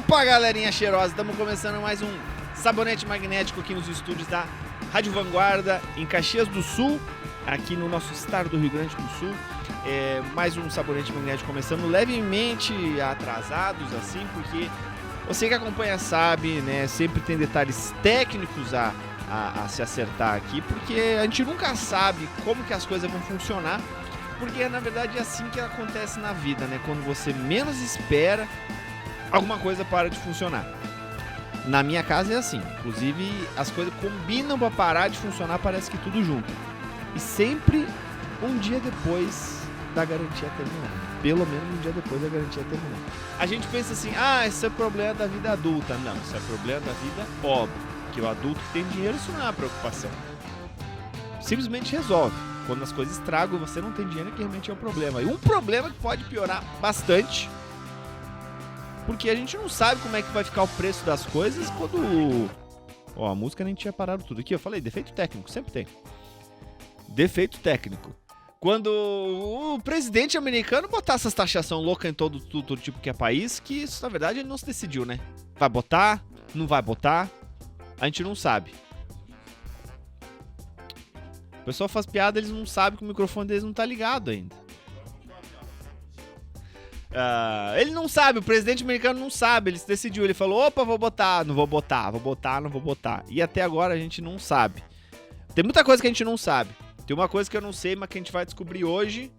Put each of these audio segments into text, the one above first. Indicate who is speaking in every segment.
Speaker 1: Opa, galerinha cheirosa, estamos começando mais um Sabonete Magnético aqui nos estúdios da Rádio Vanguarda, em Caxias do Sul, aqui no nosso estado do Rio Grande do Sul. Mais um Sabonete Magnético começando levemente atrasados, assim, porque você que acompanha sabe, né, sempre tem detalhes técnicos a se acertar aqui, porque a gente nunca sabe como que as coisas vão funcionar, porque na verdade é assim que acontece na vida, né? Quando você menos espera, alguma coisa para de funcionar. Na minha casa é assim, inclusive as coisas combinam para parar de funcionar, parece que tudo junto. E sempre um dia depois da garantia terminar. Pelo menos um dia depois da garantia terminar. A gente pensa assim, esse é problema da vida adulta. Não, isso é problema da vida pobre. Que o adulto que tem dinheiro, isso não é uma preocupação. Simplesmente resolve. Quando as coisas estragam, você não tem dinheiro, que realmente é um problema. E um problema que pode piorar bastante, porque a gente não sabe como é que vai ficar o preço das coisas quando... a música nem tinha parado tudo. Aqui eu falei, defeito técnico, sempre tem. Defeito técnico. Quando o presidente americano botar essas taxação louca em todo tipo que é país, que isso, na verdade, ele não se decidiu, né? Vai botar? Não vai botar? A gente não sabe. O pessoal faz piada, eles não sabem que o microfone deles não tá ligado ainda. Ele não sabe, o presidente americano não sabe, ele se decidiu, ele falou, opa, vou botar, não vou botar, vou botar, não vou botar. E até agora a gente não sabe. Tem muita coisa que a gente não sabe. Tem uma coisa que eu não sei, mas que a gente vai descobrir hoje,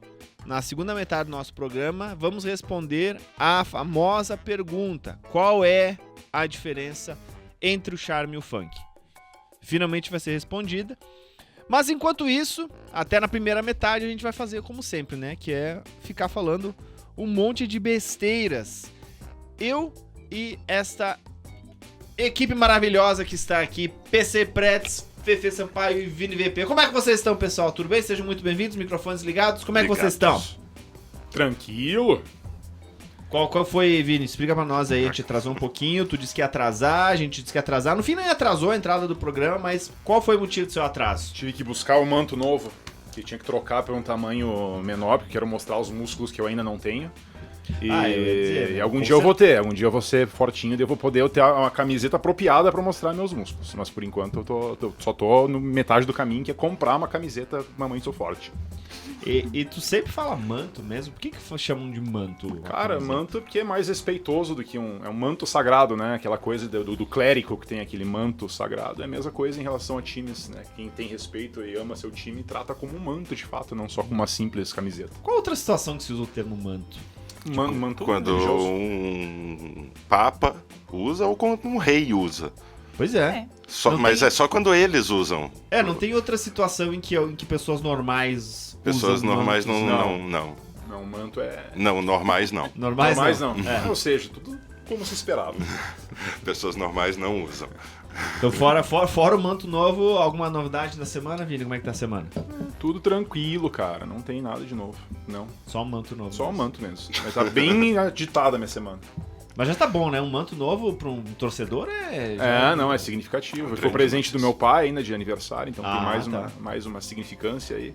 Speaker 1: na segunda metade do nosso programa. Vamos responder a famosa pergunta: qual é a diferença entre o charme e o funk? Finalmente vai ser respondida. Mas enquanto isso, até na primeira metade a gente vai fazer como sempre, né? Que é ficar falando um monte de besteiras. Eu e esta equipe maravilhosa que está aqui, PC Pretz, Fefe Sampaio e Vini VP. Como é que vocês estão, pessoal? Tudo bem? Sejam muito bem-vindos, microfones ligados. Como é que vocês estão?
Speaker 2: Tranquilo.
Speaker 1: Qual foi, Vini? Explica pra nós aí, a gente atrasou um pouquinho, tu disse que ia atrasar, a gente disse que ia atrasar. No fim nem atrasou a entrada do programa, mas qual foi o motivo do seu atraso?
Speaker 2: Tive que buscar o manto novo, que tinha que trocar para um tamanho menor, porque quero mostrar os músculos que eu ainda não tenho. E algum dia eu vou ter, algum dia eu vou ser fortinho e eu vou poder ter uma camiseta apropriada para mostrar meus músculos. Mas por enquanto eu só tô no metade do caminho, que é comprar uma camiseta Mamãe Sou Forte.
Speaker 1: E tu sempre fala manto mesmo? Por que chamam de manto?
Speaker 2: Cara, manto porque é mais respeitoso do que é um manto sagrado, né? Aquela coisa do clérigo que tem aquele manto sagrado. É a mesma coisa em relação a times, né? Quem tem respeito e ama seu time trata como um manto, de fato, não só como uma simples camiseta.
Speaker 1: Qual outra situação que se usa o termo manto?
Speaker 2: Manto
Speaker 3: quando
Speaker 2: religioso.
Speaker 3: Um papa usa ou quando um rei usa.
Speaker 1: Pois é.
Speaker 3: Mas é só quando eles usam.
Speaker 1: Não tem outra situação em que pessoas normais
Speaker 3: Pessoas
Speaker 1: usam
Speaker 3: normais
Speaker 1: mantos.
Speaker 3: Não.
Speaker 2: Não, manto é...
Speaker 3: Não, normais não.
Speaker 1: Normais não.
Speaker 2: Ou seja, tudo como se esperava.
Speaker 3: Pessoas normais não usam.
Speaker 1: Então fora o manto novo, alguma novidade na semana, Vini? Como é que tá a semana?
Speaker 2: Tudo tranquilo, cara. Não tem nada de novo. Não.
Speaker 1: Só um manto novo.
Speaker 2: Só um manto mesmo. Mas tá bem agitada a minha semana.
Speaker 1: Mas já tá bom, né? Um manto novo pra um torcedor
Speaker 2: não, é significativo. Foi o presente do meu pai ainda de aniversário, então tem mais uma significância aí.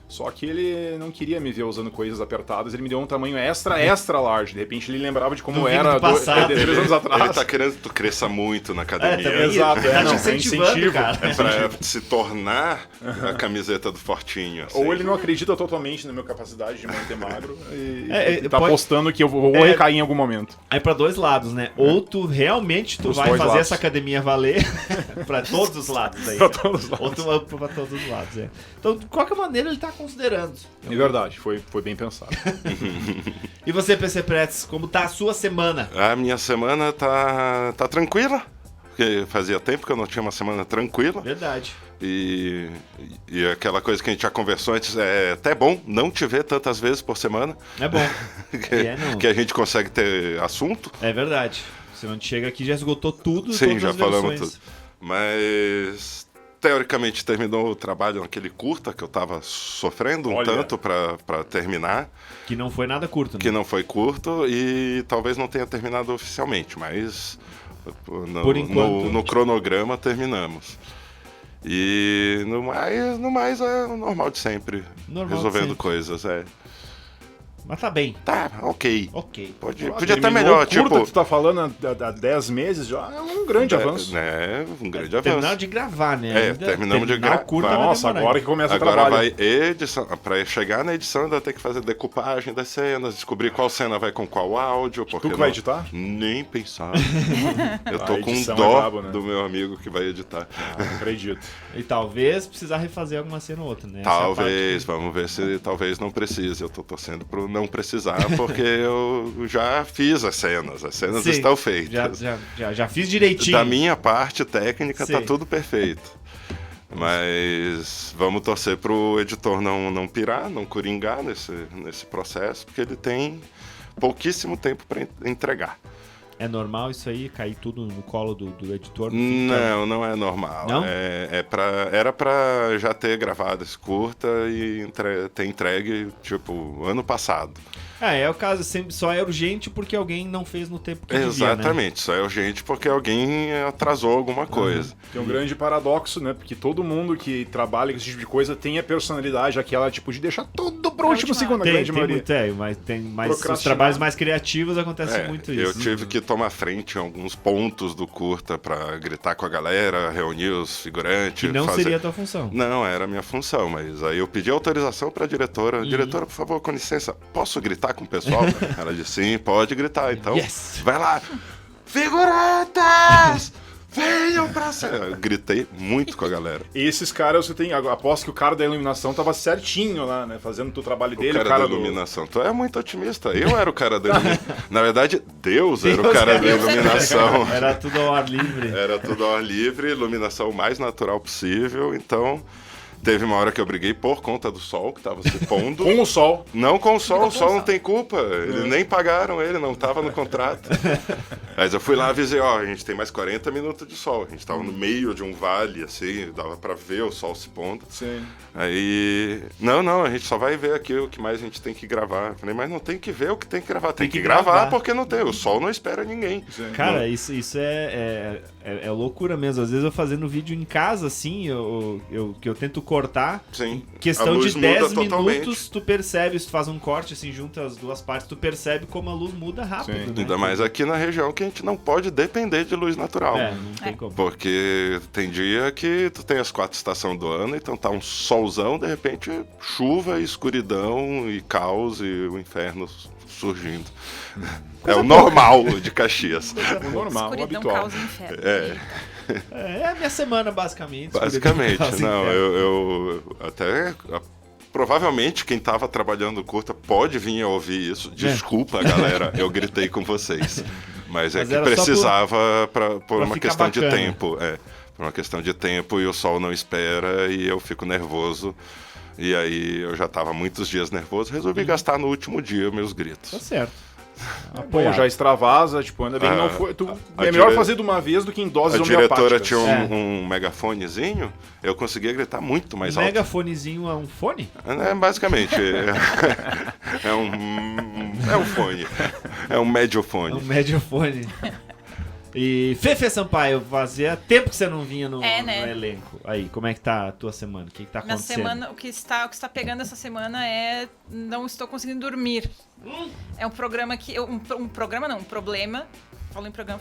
Speaker 2: Só que ele não queria me ver usando coisas apertadas, ele me deu um tamanho extra large. De repente ele lembrava de como era 3 anos atrás.
Speaker 3: Ele tá querendo que tu cresça muito na academia.
Speaker 2: Exato,
Speaker 1: tá te incentivando, cara.
Speaker 3: É pra se tornar a camiseta do Fortinho. Assim.
Speaker 2: Ou ele não acredita totalmente na minha capacidade de manter magro e tá
Speaker 1: pode...
Speaker 2: apostando que eu vou recair em algum momento.
Speaker 1: Aí pra dois lados, né? Ou tu realmente vai fazer
Speaker 2: lados.
Speaker 1: essa academia valer pra todos os lados. Aí,
Speaker 2: pra todos os lados.
Speaker 1: Ou tu pra todos os lados, Então, de qualquer maneira, ele tá considerando.
Speaker 2: É verdade, foi bem pensado.
Speaker 1: E você, PC Pretz, como tá a sua semana?
Speaker 3: A minha semana tá tranquila, porque fazia tempo que eu não tinha uma semana tranquila.
Speaker 1: Verdade.
Speaker 3: E aquela coisa que a gente já conversou antes, é até bom não te ver tantas vezes por semana.
Speaker 1: É bom.
Speaker 3: que a gente consegue ter assunto.
Speaker 1: É verdade. Você não chega aqui já esgotou tudo.
Speaker 3: Sim,
Speaker 1: todas
Speaker 3: já
Speaker 1: as
Speaker 3: falamos
Speaker 1: versões.
Speaker 3: tudo. Mas... teoricamente terminou o trabalho naquele curta que eu tava sofrendo tanto pra terminar.
Speaker 1: Que não foi nada curto, né?
Speaker 3: Que não foi curto e talvez não tenha terminado oficialmente, mas
Speaker 1: por enquanto,
Speaker 3: no cronograma terminamos. E no mais é o normal de sempre, resolvendo coisas.
Speaker 1: Mas tá bem.
Speaker 3: Tá, ok.
Speaker 1: Ok.
Speaker 3: Podia estar melhor,
Speaker 2: curta,
Speaker 3: tipo...
Speaker 2: tu tá falando há 10 meses já, é um grande avanço.
Speaker 3: Um grande avanço.
Speaker 1: Terminaram de gravar, né? Ainda
Speaker 3: terminamos de gravar.
Speaker 2: Nossa, agora que começa o
Speaker 3: Agora
Speaker 2: trabalho.
Speaker 3: vai edição. Pra chegar na edição, ainda tem que fazer decupagem das cenas, descobrir qual cena vai com qual áudio.
Speaker 2: Tu que vai editar?
Speaker 3: Nem pensar. Eu tô com
Speaker 2: edição
Speaker 3: dó
Speaker 2: é brabo, né?
Speaker 3: do meu amigo que vai editar.
Speaker 2: Não acredito.
Speaker 1: E talvez precisar refazer alguma cena ou outra, né?
Speaker 3: Talvez, vamos ver se talvez não precise. Eu tô torcendo pro não precisar, porque eu já fiz as cenas. As cenas estão feitas.
Speaker 1: Já fiz direitinho.
Speaker 3: Da minha parte técnica
Speaker 1: Sim.
Speaker 3: tá tudo perfeito. Mas vamos torcer pro editor não pirar, não coringar nesse processo, porque ele tem pouquíssimo tempo para entregar.
Speaker 1: É normal isso aí, cair tudo no colo do editor?
Speaker 3: Não é normal.
Speaker 1: Não?
Speaker 3: Era pra já ter gravado esse curta e ter entregue, tipo, ano passado.
Speaker 1: É o caso, sempre só é urgente porque alguém não fez no tempo que devia,
Speaker 3: Exatamente, só é urgente porque alguém atrasou alguma coisa.
Speaker 2: Tem um grande paradoxo, né? Porque todo mundo que trabalha com esse tipo de coisa tem a personalidade, aquela tipo de deixar tudo pro último segundo, a grande maioria.
Speaker 1: Mas os trabalhos mais criativos acontece muito isso.
Speaker 3: Eu tive que tomar frente em alguns pontos do curta pra gritar com a galera, reunir os figurantes.
Speaker 1: Que não seria a tua função.
Speaker 3: Não, era a minha função, mas aí eu pedi autorização pra diretora. Diretora, por favor, com licença, posso gritar com o pessoal? Ela disse, sim, pode gritar. Então, vai lá. Figurantes! Venham pra cena! Eu gritei muito com a galera.
Speaker 2: E esses caras, você tem. Aposto que o cara da iluminação tava certinho lá, né? Fazendo o trabalho dele.
Speaker 3: O cara da iluminação. Tu é muito otimista. Eu era o cara da iluminação. Na verdade, Deus era o cara da iluminação.
Speaker 1: Era tudo ao ar livre.
Speaker 3: Era tudo ao ar livre, iluminação o mais natural possível. Então, teve uma hora que eu briguei por conta do sol que tava se pondo.
Speaker 2: Com o sol.
Speaker 3: Não com o sol não tem culpa. Eles nem pagaram ele, não tava no contrato. Mas eu fui lá e avisei, a gente tem mais 40 minutos de sol. A gente tava no meio de um vale, assim, dava pra ver o sol se pondo.
Speaker 2: Sim.
Speaker 3: Aí, não, a gente só vai ver aqui o que mais a gente tem que gravar. Eu falei, mas não tem que ver o que tem que gravar. Tem que gravar porque não tem. O sol não espera ninguém.
Speaker 2: Sim.
Speaker 1: Cara, isso é loucura mesmo. Às vezes eu fazendo vídeo em casa, assim, que eu tento cortar.
Speaker 3: Sim.
Speaker 1: Questão de 10 minutos, tu percebe, se tu faz um corte, assim, junta as duas partes, tu percebe como a luz muda rápido.
Speaker 2: Sim.
Speaker 1: Né?
Speaker 3: Ainda mais aqui na região que a gente não pode depender de luz natural.
Speaker 1: Não tem como.
Speaker 3: Porque tem dia que tu tem as 4 estações do ano, então tá um solzão, de repente chuva, escuridão e caos e o inferno surgindo. É o normal de Caxias.
Speaker 2: O normal, o
Speaker 4: Escuridão,
Speaker 2: habitual.
Speaker 4: caos e inferno.
Speaker 1: É a minha semana, basicamente.
Speaker 3: Basicamente, não,
Speaker 1: Inferno.
Speaker 3: eu até... Provavelmente quem tava trabalhando no curta pode vir a ouvir isso. Desculpa, galera, eu gritei com vocês. Mas
Speaker 1: Mas
Speaker 3: que
Speaker 1: era só
Speaker 3: precisava por uma
Speaker 1: ficar
Speaker 3: questão
Speaker 1: bacana.
Speaker 3: de tempo. Por uma questão de tempo e o sol não espera e eu fico nervoso. E aí eu já tava muitos dias nervoso, resolvi gastar no último dia meus gritos.
Speaker 1: Tá certo.
Speaker 2: Bom, já extravasa, tipo, ainda bem que não foi. É melhor fazer de uma vez do que em doses
Speaker 3: A
Speaker 2: homeopáticas.
Speaker 3: diretora tinha um megafonezinho, eu conseguia gritar muito mais alto.
Speaker 1: Megafonezinho é um fone?
Speaker 3: Basicamente, é um fone. É um mediofone.
Speaker 1: É um mediofone. E Fefe Sampaio, fazia tempo que você não vinha no elenco. Aí, como é que tá a tua semana? O que tá
Speaker 4: Minha
Speaker 1: acontecendo?
Speaker 4: semana, o que está pegando essa semana é não estou conseguindo dormir. É um programa que um problema. Falei programa.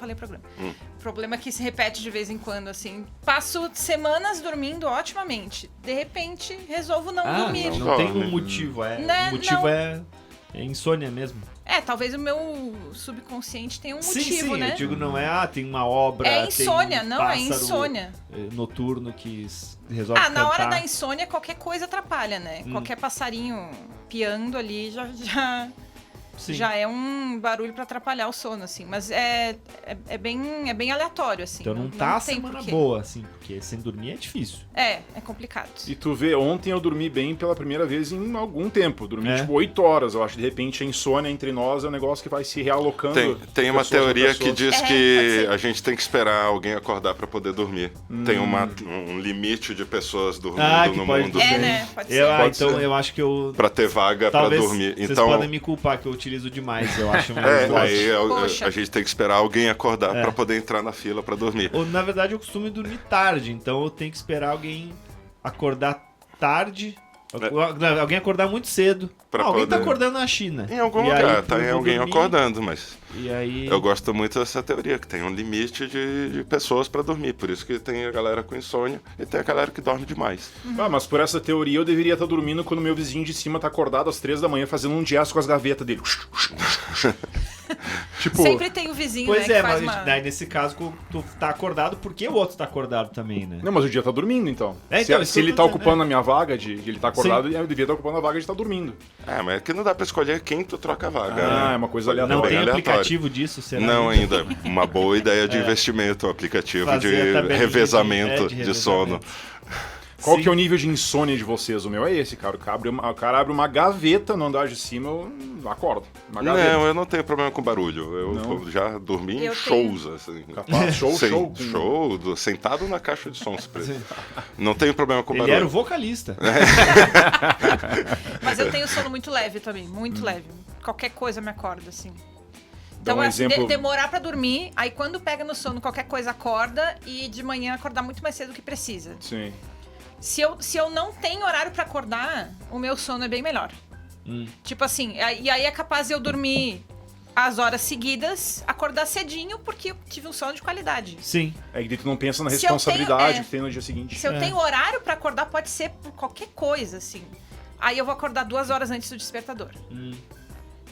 Speaker 4: Problema que se repete de vez em quando, assim. Passo semanas dormindo otimamente. De repente, resolvo não dormir.
Speaker 1: Não tem um motivo, o motivo é insônia mesmo.
Speaker 4: Talvez o meu subconsciente tenha um motivo,
Speaker 1: sim,
Speaker 4: né?
Speaker 1: eu digo, não é, tem uma obra,
Speaker 4: É insônia,
Speaker 1: tem um
Speaker 4: não, é
Speaker 1: pássaro
Speaker 4: insônia.
Speaker 1: Noturno que resolve cantar.
Speaker 4: Na hora da insônia, qualquer coisa atrapalha, né? Qualquer passarinho piando ali já é um barulho pra atrapalhar o sono, assim. Mas é bem aleatório, assim.
Speaker 1: Então não tá a
Speaker 4: tem
Speaker 1: semana
Speaker 4: porquê.
Speaker 1: boa, assim, porque sem dormir é difícil.
Speaker 4: É complicado.
Speaker 2: E tu vê, ontem eu dormi bem pela primeira vez em algum tempo. Dormi tipo 8 horas, eu acho. De repente a insônia entre nós é um negócio que vai se realocando.
Speaker 3: Tem uma teoria que diz
Speaker 4: pode
Speaker 3: que
Speaker 4: ser.
Speaker 3: a gente tem que esperar alguém acordar pra poder dormir. Tem um limite de pessoas dormindo
Speaker 1: que
Speaker 3: no
Speaker 1: pode
Speaker 3: mundo
Speaker 1: ser.
Speaker 4: né? Pode ser.
Speaker 3: Pode
Speaker 1: Então
Speaker 3: ser.
Speaker 1: eu acho que eu...
Speaker 3: pra ter vaga pra
Speaker 1: Talvez
Speaker 3: dormir.
Speaker 1: vocês
Speaker 3: Então,
Speaker 1: podem me culpar que eu utilizo demais, eu acho. Um
Speaker 3: aí
Speaker 4: Poxa.
Speaker 3: a gente tem que esperar alguém acordar pra poder entrar na fila pra dormir.
Speaker 1: Ou, na verdade, eu costumo dormir tarde, então eu tenho que esperar alguém acordar tarde Alguém acordar muito cedo. Alguém tá acordando na China.
Speaker 3: Em algum lugar, tá em alguém acordando, mas...
Speaker 1: E aí...
Speaker 3: Eu gosto muito dessa teoria, que tem um limite de pessoas pra dormir. Por isso que tem a galera com insônia e tem a galera que dorme demais.
Speaker 2: Mas por essa teoria eu deveria estar dormindo quando meu vizinho de cima tá acordado às 3 da manhã fazendo um jazz com as gavetas dele. Tipo...
Speaker 4: Sempre tem o vizinho,
Speaker 1: Pois
Speaker 4: né,
Speaker 1: é,
Speaker 4: que faz
Speaker 1: mas daí nesse caso tu tá acordado porque o outro tá acordado também, né?
Speaker 2: Não, mas o dia tá dormindo, então.
Speaker 1: Então,
Speaker 2: se ele tá
Speaker 1: dizendo,
Speaker 2: ocupando a minha vaga de ele tá acordado,
Speaker 1: Sim.
Speaker 2: eu devia estar ocupando a vaga de estar dormindo.
Speaker 3: Mas aqui não dá pra escolher quem tu troca a vaga.
Speaker 2: É uma coisa aleatória.
Speaker 1: Não tem
Speaker 3: aleatório.
Speaker 1: aplicativo disso, será?
Speaker 3: Não ainda. Uma boa ideia de investimento, um aplicativo
Speaker 1: Fazer a
Speaker 3: de
Speaker 1: tabelinha
Speaker 3: revezamento
Speaker 1: de
Speaker 3: de sono.
Speaker 2: Qual
Speaker 1: Sim.
Speaker 2: que é o nível de insônia de vocês? O meu é esse, cara. O cara abre uma gaveta no andar de cima, eu acordo. Uma gaveta.
Speaker 3: Não, eu não tenho problema com barulho. Eu
Speaker 2: Não.
Speaker 3: já dormi em
Speaker 4: Eu
Speaker 3: shows, assim.
Speaker 2: Capaz, show.
Speaker 3: Sentado na caixa de som. Não tenho problema com
Speaker 1: Ele
Speaker 3: barulho.
Speaker 1: era o vocalista.
Speaker 4: Mas eu tenho sono muito leve também, muito leve. Qualquer coisa me acorda, assim. Então,
Speaker 2: um
Speaker 4: assim,
Speaker 2: exemplo-
Speaker 4: demorar pra dormir, aí quando pega no sono, qualquer coisa acorda e de manhã acordar muito mais cedo do que precisa.
Speaker 2: Sim.
Speaker 4: Se eu não tenho horário pra acordar, o meu sono é bem melhor. Tipo assim, e aí é capaz de eu dormir as horas seguidas, acordar cedinho, porque eu tive um sono de qualidade.
Speaker 1: Sim.
Speaker 2: É que tu não pensa na
Speaker 4: Se eu tenho-
Speaker 2: responsabilidade que tem no dia seguinte.
Speaker 4: Se eu tenho horário pra acordar, pode ser por qualquer coisa, assim. Aí eu vou acordar 2 horas antes do despertador.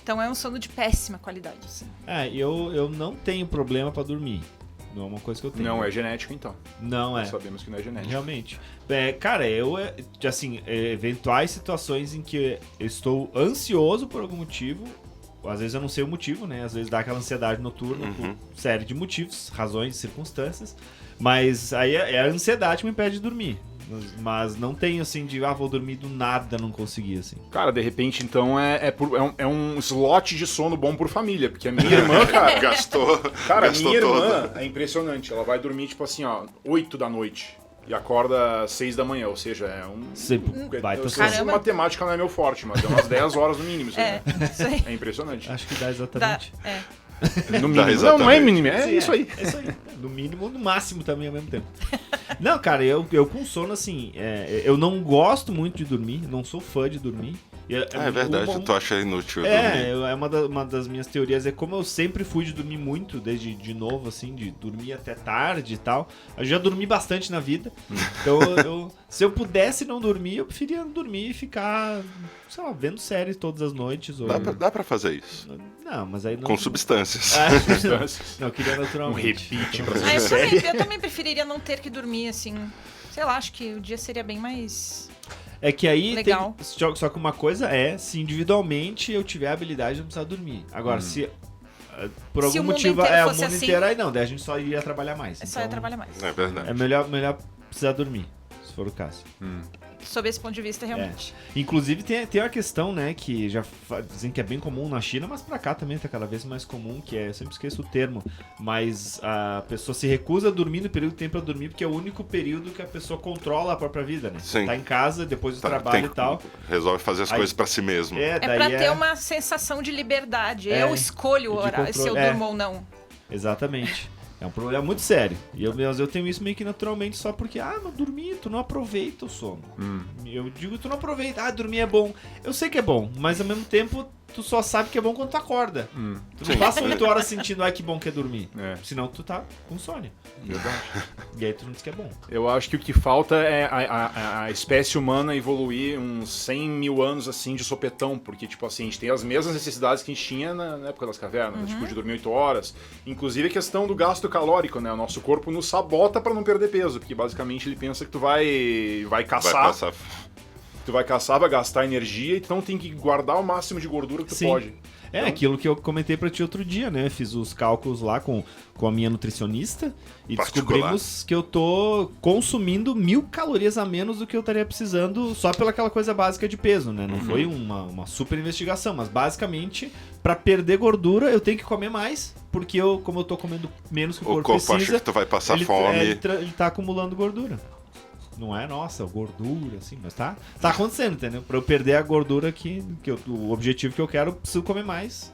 Speaker 4: Então é um sono de péssima qualidade, assim.
Speaker 1: Eu não tenho problema pra dormir. Não é uma coisa que eu tenho.
Speaker 2: Não é genético, então.
Speaker 1: Não é.
Speaker 2: Nós sabemos que não é genético.
Speaker 1: Realmente. Cara, assim, eventuais situações em que eu estou ansioso por algum motivo, às vezes eu não sei o motivo, né? Às vezes dá aquela ansiedade noturna por série de motivos, razões, circunstâncias, mas aí é a ansiedade que me impede de dormir. Mas não tenho assim de, vou dormir do nada, não consegui, assim.
Speaker 2: Cara, de repente, então, é um slot de sono bom por família, porque a minha irmã, cara...
Speaker 3: Gastou.
Speaker 2: Cara, a
Speaker 3: gastou
Speaker 2: minha irmã
Speaker 3: todo.
Speaker 2: é impressionante. Ela vai dormir, tipo assim, 8 da noite. E acorda 6 da manhã, ou seja, é um...
Speaker 1: Baita
Speaker 2: Eu
Speaker 1: sono.
Speaker 2: sei que matemática não é meu forte, mas é umas 10 horas no mínimo. Isso aí, né?
Speaker 4: Isso aí.
Speaker 2: É impressionante.
Speaker 1: Acho que dá exatamente.
Speaker 2: No
Speaker 3: Dá
Speaker 2: mínimo. Não,
Speaker 3: exatamente.
Speaker 2: não é mínimo, é
Speaker 1: Sim,
Speaker 2: isso aí.
Speaker 1: É isso aí. No mínimo, no máximo também ao mesmo tempo. Não, cara, eu com sono, assim, eu não gosto muito de dormir, não sou fã de dormir.
Speaker 3: É verdade, tu acha inútil dormir.
Speaker 1: É uma das minhas teorias é como eu sempre fui de dormir muito, desde de novo, assim, de dormir até tarde e tal. Eu já dormi bastante na vida. Então, se eu pudesse não dormir, eu preferia não dormir e ficar, sei lá, vendo séries todas as noites. Ou...
Speaker 3: Dá pra fazer isso.
Speaker 1: Não, mas aí não...
Speaker 3: Com substâncias.
Speaker 1: Não, eu queria
Speaker 2: Um
Speaker 1: naturalmente.
Speaker 2: repeat pra
Speaker 4: Ah,
Speaker 2: você.
Speaker 4: eu também preferiria não ter que dormir, assim. Sei lá, acho que o dia seria bem mais...
Speaker 1: É que aí
Speaker 4: Legal.
Speaker 1: só que uma coisa é, se individualmente eu tiver a habilidade de não precisar dormir. Agora, se por
Speaker 4: Se
Speaker 1: algum
Speaker 4: o mundo
Speaker 1: motivo
Speaker 4: inteiro
Speaker 1: o
Speaker 4: fosse
Speaker 1: mundo
Speaker 4: assim-
Speaker 1: inteiro, aí não, daí a gente só iria trabalhar mais.
Speaker 4: É só ia trabalhar mais.
Speaker 3: É verdade.
Speaker 1: É melhor precisar dormir, se for o caso.
Speaker 4: Sob esse ponto de vista, realmente.
Speaker 1: Inclusive tem uma questão, né, que já dizem que é bem comum na China, mas pra cá também tá cada vez mais comum, que eu sempre esqueço o termo, mas a pessoa se recusa a dormir no período que tem pra dormir, porque é o único período que a pessoa controla a própria vida, né?
Speaker 3: Sim.
Speaker 1: Tá em casa, depois do
Speaker 3: Tá,
Speaker 1: tem e tal.
Speaker 3: Resolve fazer as
Speaker 1: Aí-
Speaker 3: coisas pra si mesmo.
Speaker 4: É pra ter uma sensação de liberdade.
Speaker 1: É,
Speaker 4: Eu escolho o
Speaker 1: de
Speaker 4: horário, se eu
Speaker 1: controle.
Speaker 4: durmo ou não.
Speaker 1: Exatamente. É um problema muito sério. E eu tenho isso meio que naturalmente só porque, não dormi, tu não aproveita o sono. Eu digo, tu não aproveita, dormir é bom. Eu sei que é bom, mas ao mesmo tempo, tu só sabe que é bom quando tu acorda. Tu não passa 8 horas sentindo, que bom que é dormir.
Speaker 2: É.
Speaker 1: Senão tu tá com insônia.
Speaker 2: Verdade.
Speaker 1: E aí tu não diz que é bom.
Speaker 2: Eu acho que o que falta é a espécie humana evoluir uns 100 mil anos, assim, de sopetão. Porque, tipo assim, a gente tem as mesmas necessidades que a gente tinha na época das cavernas. Tipo, de dormir 8 horas. Inclusive a questão do gasto calórico, né? O nosso corpo nos sabota pra não perder peso. Porque, basicamente, ele pensa que tu vai caçar.
Speaker 3: Vai passar.
Speaker 2: Tu vai caçar, vai gastar energia. Então tem que guardar o máximo de gordura que tu
Speaker 1: Sim.
Speaker 2: pode.
Speaker 1: É aquilo que eu comentei pra ti outro dia, né? Fiz os cálculos lá com a minha nutricionista e
Speaker 3: Particular.
Speaker 1: descobrimos que eu tô consumindo 1000 calorias a menos do que eu estaria precisando só pela aquela coisa básica de peso, né? Não foi uma super investigação, mas basicamente pra perder gordura eu tenho que comer mais, porque como eu tô comendo menos que o
Speaker 3: O
Speaker 1: corpo
Speaker 3: corpo acha
Speaker 1: precisa,
Speaker 3: que tu vai passar
Speaker 1: ele
Speaker 3: fome.
Speaker 1: tá acumulando gordura. Não é, nossa, gordura, assim, mas tá acontecendo, entendeu? Pra eu perder a gordura o objetivo que eu quero, eu preciso comer mais.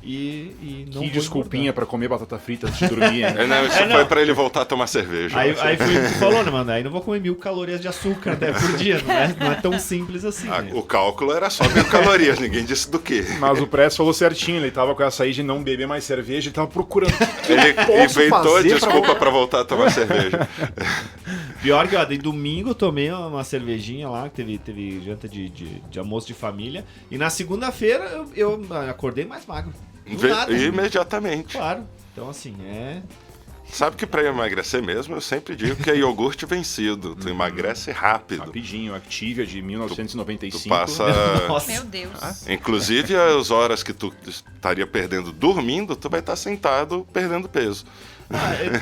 Speaker 1: e não
Speaker 2: Que
Speaker 1: vou
Speaker 2: desculpinha
Speaker 1: engordar.
Speaker 2: pra comer batata frita antes de dormir, hein?
Speaker 3: Não, isso foi pra ele voltar a tomar cerveja.
Speaker 1: Aí foi o que tu falou, né, mano? Aí não vou comer 1000 calorias de açúcar, né, por dia, não é tão simples assim, né?
Speaker 3: O cálculo era só 1000 calorias, ninguém disse do quê.
Speaker 2: Mas o Press falou certinho, ele tava com essa aí de não beber mais cerveja, ele tava procurando.
Speaker 3: Ele
Speaker 2: Posso
Speaker 3: inventou
Speaker 2: fazer
Speaker 3: desculpa pra voltar a tomar cerveja.
Speaker 1: Pior que, ó, de domingo eu tomei uma cervejinha lá, que teve janta de almoço de família, e na segunda-feira eu acordei mais magro. Do nada.
Speaker 3: Imediatamente.
Speaker 1: Claro. Então, assim,
Speaker 3: Sabe que pra emagrecer mesmo, eu sempre digo que é iogurte vencido. Tu emagrece rápido.
Speaker 2: Rapidinho, Activia de 1995.
Speaker 3: Tu passa...
Speaker 1: Nossa.
Speaker 4: Meu Deus.
Speaker 3: Inclusive, as horas que tu estaria perdendo dormindo, tu vai estar sentado perdendo peso.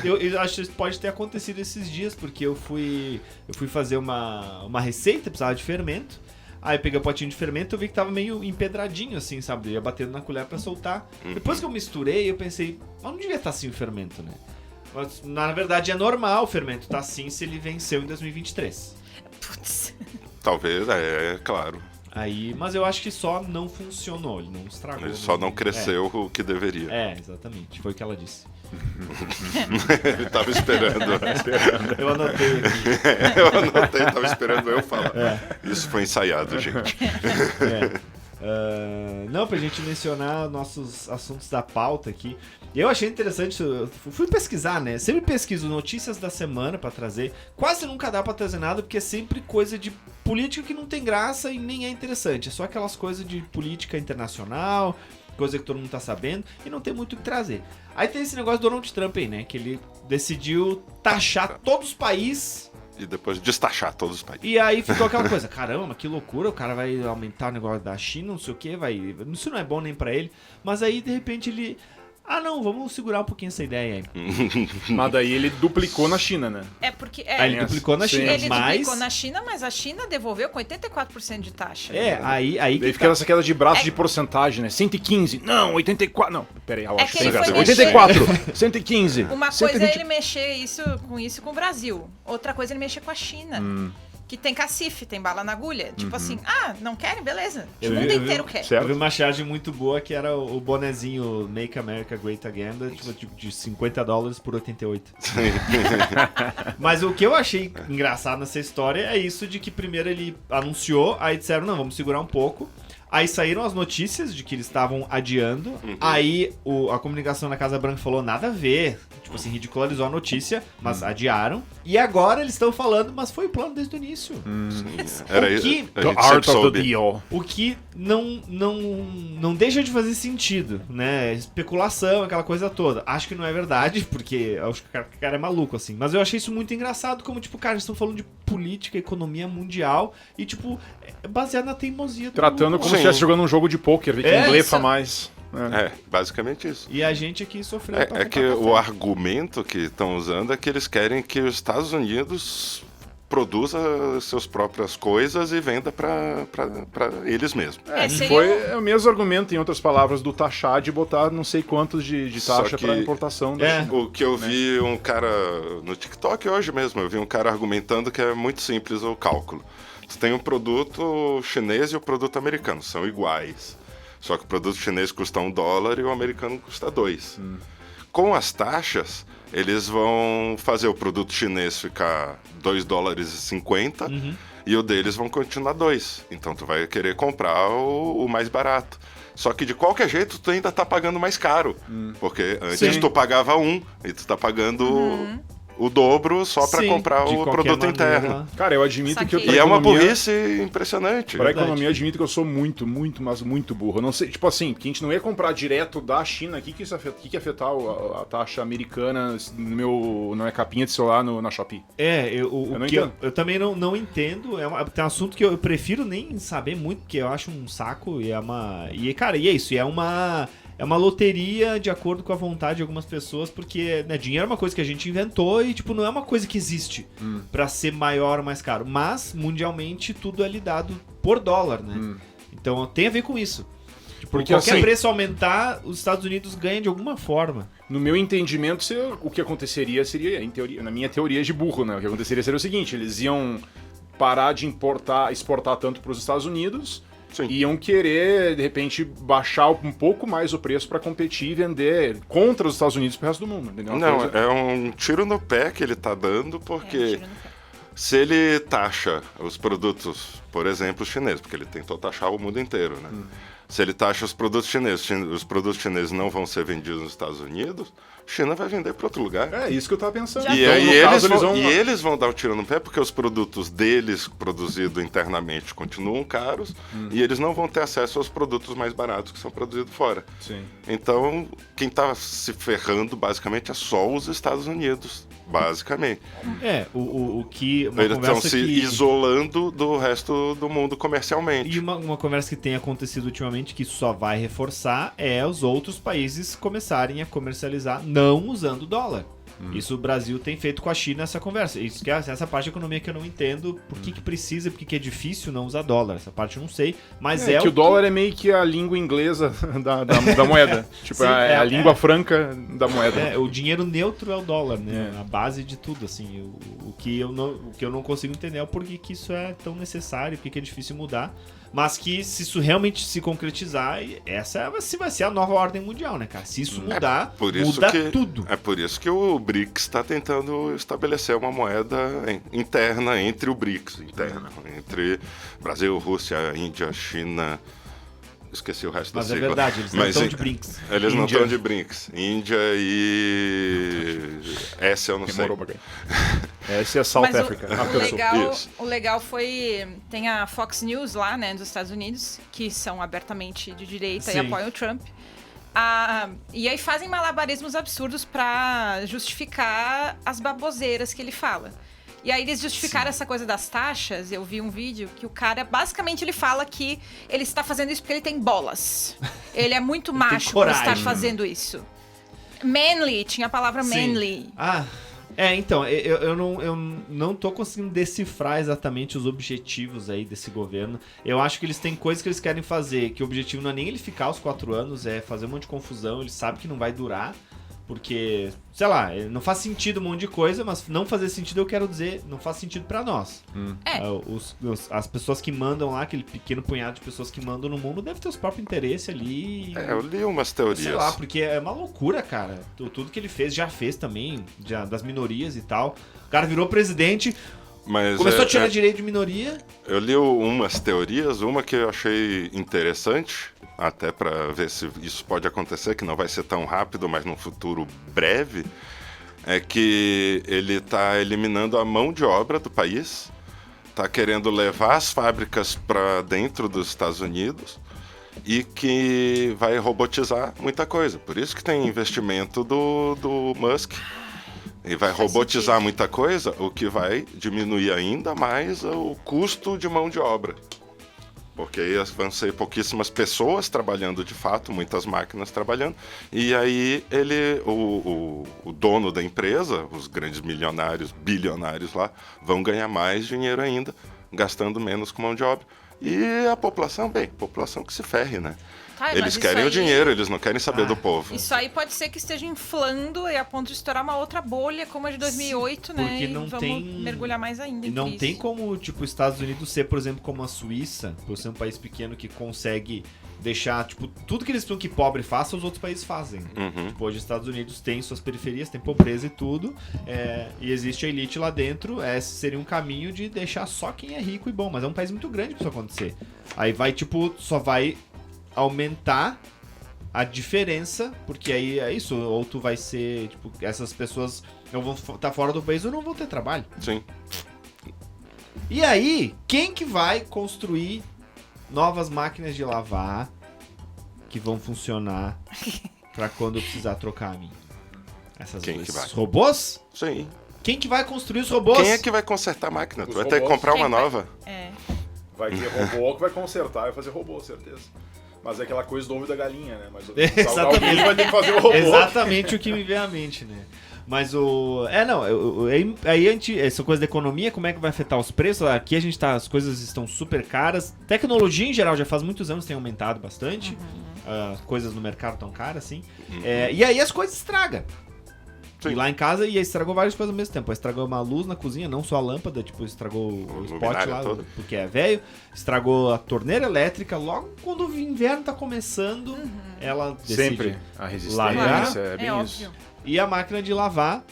Speaker 1: Eu acho que isso pode ter acontecido esses dias, porque eu fui fazer uma receita, precisava de fermento. Aí eu peguei o potinho de fermento e eu vi que tava meio empedradinho, assim, sabe? Eu ia batendo na colher pra soltar. Depois que eu misturei, eu pensei, mas não devia estar assim o fermento, né? Mas, na verdade, é normal o fermento tá assim se ele venceu em 2023.
Speaker 4: Putz.
Speaker 3: Talvez, claro.
Speaker 1: Aí, mas eu acho que só não funcionou, ele não estragou.
Speaker 3: Ele só não cresceu o que deveria.
Speaker 1: Exatamente, foi o que ela disse.
Speaker 3: Ele tava esperando.
Speaker 1: Eu anotei aqui.
Speaker 3: Eu anotei, tava esperando eu falar. Isso foi ensaiado, gente.
Speaker 1: Não, pra gente mencionar nossos assuntos da pauta aqui. Eu achei interessante, eu fui pesquisar, né? Sempre pesquiso notícias da semana pra trazer. Quase nunca dá pra trazer nada, porque é sempre coisa de política que não tem graça e nem é interessante. É só aquelas coisas de política internacional, coisa que todo mundo tá sabendo, e não tem muito o que trazer. Aí tem esse negócio do Donald Trump aí, né? Que ele decidiu taxar todos os países.
Speaker 3: E depois destachar todos os países.
Speaker 1: E aí ficou aquela coisa, caramba, que loucura, o cara vai aumentar o negócio da China, não sei o que, isso não é bom nem pra ele. Mas aí, de repente, ele... não, vamos segurar um pouquinho essa ideia aí.
Speaker 2: Mas daí ele duplicou na China, né?
Speaker 4: É porque...
Speaker 1: Aí ele duplicou na
Speaker 2: Sim.
Speaker 1: China,
Speaker 4: Ele
Speaker 1: mas...
Speaker 4: duplicou na China, mas a China devolveu com 84% de taxa.
Speaker 1: Aí
Speaker 2: Daí
Speaker 1: que
Speaker 2: fica
Speaker 1: tá.
Speaker 2: essa queda de braço
Speaker 4: É-
Speaker 2: de porcentagem, né? 115, não, 84, não, peraí, eu acho
Speaker 4: que
Speaker 2: que
Speaker 4: ele
Speaker 2: tem
Speaker 4: foi
Speaker 2: graça.
Speaker 4: mexer-
Speaker 2: 84, 115,
Speaker 4: Uma coisa
Speaker 2: 120.
Speaker 4: é ele mexer com o Brasil. Outra coisa é ele mexer com a China. Que tem cacife, tem bala na agulha. Tipo assim, não querem? Beleza. O mundo inteiro quer.
Speaker 2: Certo.
Speaker 1: Eu vi uma charge muito boa que era o bonezinho Make America Great Again, tipo de $50 por 88. Mas o que eu achei engraçado nessa história é isso de que primeiro ele anunciou, aí disseram, não, vamos segurar um pouco. Aí saíram as notícias de que eles estavam adiando. Aí a comunicação na Casa Branca falou nada a ver. Tipo assim, ridicularizou a notícia, mas adiaram. E agora eles estão falando, mas foi o plano desde o início.
Speaker 3: Era
Speaker 1: O
Speaker 3: isso.
Speaker 1: que-
Speaker 3: A
Speaker 2: The
Speaker 3: gente
Speaker 2: art
Speaker 3: sempre
Speaker 2: of the
Speaker 3: soube.
Speaker 2: deal.
Speaker 1: O que não deixa de fazer sentido, né? Especulação, aquela coisa toda. Acho que não é verdade, porque acho que o cara é maluco, assim. Mas eu achei isso muito engraçado, como, tipo, cara, eles estão falando de política, economia mundial e, tipo, é baseado na teimosia do
Speaker 2: Tratando
Speaker 1: maluco.
Speaker 2: como se estivesse jogando um jogo de pôquer, vê quem
Speaker 1: É,
Speaker 2: blefa
Speaker 4: isso.
Speaker 2: mais.
Speaker 3: Basicamente isso.
Speaker 1: E a gente aqui sofreu. pra
Speaker 3: É que
Speaker 1: comprar
Speaker 3: o
Speaker 1: café.
Speaker 3: argumento que estão usando é que eles querem que os Estados Unidos produza suas próprias coisas e venda para eles mesmos.
Speaker 4: Seria
Speaker 2: Foi o mesmo argumento, em outras palavras, do taxar de botar não sei quantos de
Speaker 3: Só
Speaker 2: taxa
Speaker 3: que-
Speaker 2: para importação da
Speaker 1: É.
Speaker 2: China.
Speaker 3: O que eu vi um cara no TikTok hoje mesmo, eu vi um cara argumentando que é muito simples o cálculo. Tu tem um produto chinês e o produto americano, são iguais. Só que o produto chinês custa $1 e o americano custa 2. Com as taxas, eles vão fazer o produto chinês ficar $2,50 e o deles vão continuar 2. Então tu vai querer comprar o mais barato. Só que de qualquer jeito tu ainda tá pagando mais caro. Porque antes
Speaker 1: Sim.
Speaker 3: tu pagava 1 e tu tá pagando o dobro só pra
Speaker 1: Sim,
Speaker 3: comprar
Speaker 1: de
Speaker 3: o
Speaker 1: qualquer
Speaker 3: produto
Speaker 1: maneira.
Speaker 3: interno.
Speaker 2: Cara, eu admito que eu
Speaker 4: Saquei.
Speaker 3: E é uma
Speaker 2: economia-
Speaker 3: burrice impressionante.
Speaker 2: Pra
Speaker 1: Verdade.
Speaker 2: economia, eu admito que eu sou muito, mas muito burro. Eu não sei, tipo assim, que a gente não ia comprar direto da China, o que ia afetar a taxa americana na minha capinha de celular na Shopee?
Speaker 1: Eu
Speaker 2: não
Speaker 1: que
Speaker 2: entendo.
Speaker 1: eu também não entendo. Tem um assunto que eu prefiro nem saber muito, porque eu acho um saco e é uma. Cara, e é isso, é uma loteria de acordo com a vontade de algumas pessoas, porque né, dinheiro é uma coisa que a gente inventou e, tipo, não é uma coisa que existe pra ser maior ou mais caro. Mas, mundialmente, tudo é lidado por dólar, né? Então, tem a ver com isso. Tipo,
Speaker 2: Porque,
Speaker 1: qualquer
Speaker 2: assim-
Speaker 1: preço aumentar, os Estados Unidos ganham de alguma forma.
Speaker 2: No meu entendimento, o que aconteceria seria, em teoria, na minha teoria de burro, né? O que aconteceria seria o seguinte, eles iam parar de exportar tanto para os Estados Unidos
Speaker 3: Sim.
Speaker 2: iam querer, de repente, baixar um pouco mais o preço para competir e vender contra os Estados Unidos pro resto do mundo, entendeu?
Speaker 3: Não, é um tiro no pé que ele tá dando, porque
Speaker 4: tiro no pé.
Speaker 3: se ele taxa os produtos, por exemplo, chineses, porque ele tentou taxar o mundo inteiro, né? Se ele taxa os produtos chineses não vão ser vendidos nos Estados Unidos, China vai vender para outro lugar.
Speaker 2: É isso que eu tava pensando.
Speaker 3: E
Speaker 2: Então,
Speaker 3: aí
Speaker 2: no caso,
Speaker 3: eles vão dar o tiro no pé porque os produtos deles, produzidos internamente, continuam caros e eles não vão ter acesso aos produtos mais baratos que são produzidos fora.
Speaker 2: Sim.
Speaker 3: Então, quem está se ferrando, basicamente, é só os Estados Unidos. Basicamente.
Speaker 5: O que... Uma
Speaker 3: Eles estão
Speaker 5: conversa
Speaker 3: se isolando do resto do mundo comercialmente.
Speaker 5: E uma conversa que tem acontecido ultimamente, que isso só vai reforçar, é os outros países começarem a comercializar não usando dólar. Isso o Brasil tem feito com a China, essa conversa. Isso que é essa parte da economia que eu não entendo por que precisa, por que é difícil não usar dólar. Essa parte eu não sei, mas
Speaker 2: que o dólar é meio que a língua inglesa da moeda. Tipo,
Speaker 5: Sim,
Speaker 2: a língua franca da moeda.
Speaker 5: O dinheiro neutro é o dólar, né? A base de tudo, assim. O que eu não consigo entender é o porquê que isso é tão necessário, porque é difícil mudar. Mas que se isso realmente se concretizar, essa vai ser a nova ordem mundial, né, cara? Se isso mudar, muda tudo.
Speaker 3: É por isso que o BRICS está tentando estabelecer uma moeda interna entre o BRICS, entre Brasil, Rússia, Índia, China... Esqueci o resto da sigla.
Speaker 5: Mas é verdade, eles não estão de BRICS.
Speaker 3: Eles não estão de BRICS. Índia e... Essa eu não sei.
Speaker 2: Essa é South
Speaker 4: Mas
Speaker 2: Africa.
Speaker 4: o legal foi... Tem a Fox News lá, né, dos Estados Unidos, que são abertamente de direita e apoiam o Trump. E aí fazem malabarismos absurdos pra justificar as baboseiras que ele fala. E aí eles justificaram essa coisa das taxas. Eu vi um vídeo que o cara, basicamente, ele fala que ele está fazendo isso porque ele tem bolas. Ele é muito macho por estar fazendo isso. Manly, tinha a palavra manly.
Speaker 5: Então, eu não tô conseguindo decifrar exatamente os objetivos aí desse governo. Eu acho que eles têm coisas que eles querem fazer, que o objetivo não é nem ele ficar os 4 anos, é fazer um monte de confusão, ele sabe que não vai durar. Porque, sei lá, não faz sentido um monte de coisa, mas não fazer sentido, eu quero dizer, não faz sentido pra nós. As pessoas que mandam lá, aquele pequeno punhado de pessoas que mandam no mundo, deve ter os próprios interesses ali.
Speaker 3: Eu li umas teorias.
Speaker 5: Sei lá, porque é uma loucura, cara. Tudo que ele fez, já fez também, das minorias e tal. O cara virou presidente... Começou a tirar direito de minoria.
Speaker 3: Eu li umas teorias, uma que eu achei interessante, até para ver se isso pode acontecer, que não vai ser tão rápido, mas num futuro breve, é que ele está eliminando a mão de obra do país, está querendo levar as fábricas para dentro dos Estados Unidos e que vai robotizar muita coisa. Por isso que tem investimento do Musk. E vai robotizar muita coisa, o que vai diminuir ainda mais o custo de mão de obra. Porque aí vão ser pouquíssimas pessoas trabalhando de fato, muitas máquinas trabalhando. E aí o dono da empresa, os grandes milionários, bilionários lá, vão ganhar mais dinheiro ainda, gastando menos com mão de obra. E a população que se ferre, né? Eles querem o dinheiro, eles não querem saber do povo.
Speaker 4: Isso aí pode ser que esteja inflando e a ponto de estourar uma outra bolha, como a de 2008, né?
Speaker 5: Porque não
Speaker 4: vamos mergulhar mais ainda.
Speaker 5: E não tem como, tipo, os Estados Unidos ser, por exemplo, como a Suíça, por ser um país pequeno que consegue deixar, tipo, tudo que eles precisam que pobre faça, os outros países fazem. Tipo, hoje os Estados Unidos têm suas periferias, tem pobreza e tudo, e existe a elite lá dentro, esse seria um caminho de deixar só quem é rico e bom, mas é um país muito grande pra isso acontecer. Aí vai, tipo, só vai aumentar a diferença, porque aí é isso, ou tu vai ser, tipo, essas pessoas não vão estar fora do país ou não vão ter trabalho.
Speaker 3: Sim.
Speaker 5: E aí, quem que vai construir novas máquinas de lavar que vão funcionar pra quando eu precisar trocar a minha?
Speaker 3: Quem que vai?
Speaker 5: Os robôs?
Speaker 3: Sim.
Speaker 5: Quem que vai construir os robôs?
Speaker 3: Quem é que vai consertar a máquina? Tu vai ter que comprar uma nova.
Speaker 2: Vai ter robô que vai consertar, vai fazer robô, certeza. Mas é aquela coisa do ovo da galinha, né? Mas
Speaker 5: exatamente.
Speaker 2: Alguém vai ter que fazer o robô.
Speaker 5: Exatamente o que me vem à mente, né? Mas essa coisa da economia, como é que vai afetar os preços? Aqui as coisas estão super caras. Tecnologia em geral já faz muitos anos tem aumentado bastante. Coisas no mercado tão caras, assim. E aí as coisas estragam.
Speaker 3: Sim.
Speaker 5: E lá em casa estragou várias coisas ao mesmo tempo. Estragou uma luz na cozinha, não só a lâmpada, tipo, estragou o spot
Speaker 3: luminária
Speaker 5: lá,
Speaker 3: toda.
Speaker 5: porque é velho. Estragou a torneira elétrica. Logo quando o inverno tá começando, ela decide.
Speaker 2: Sempre a resistência,
Speaker 5: largar.
Speaker 2: é bem
Speaker 4: É
Speaker 2: isso.
Speaker 4: óbvio.
Speaker 5: E a máquina de lavar,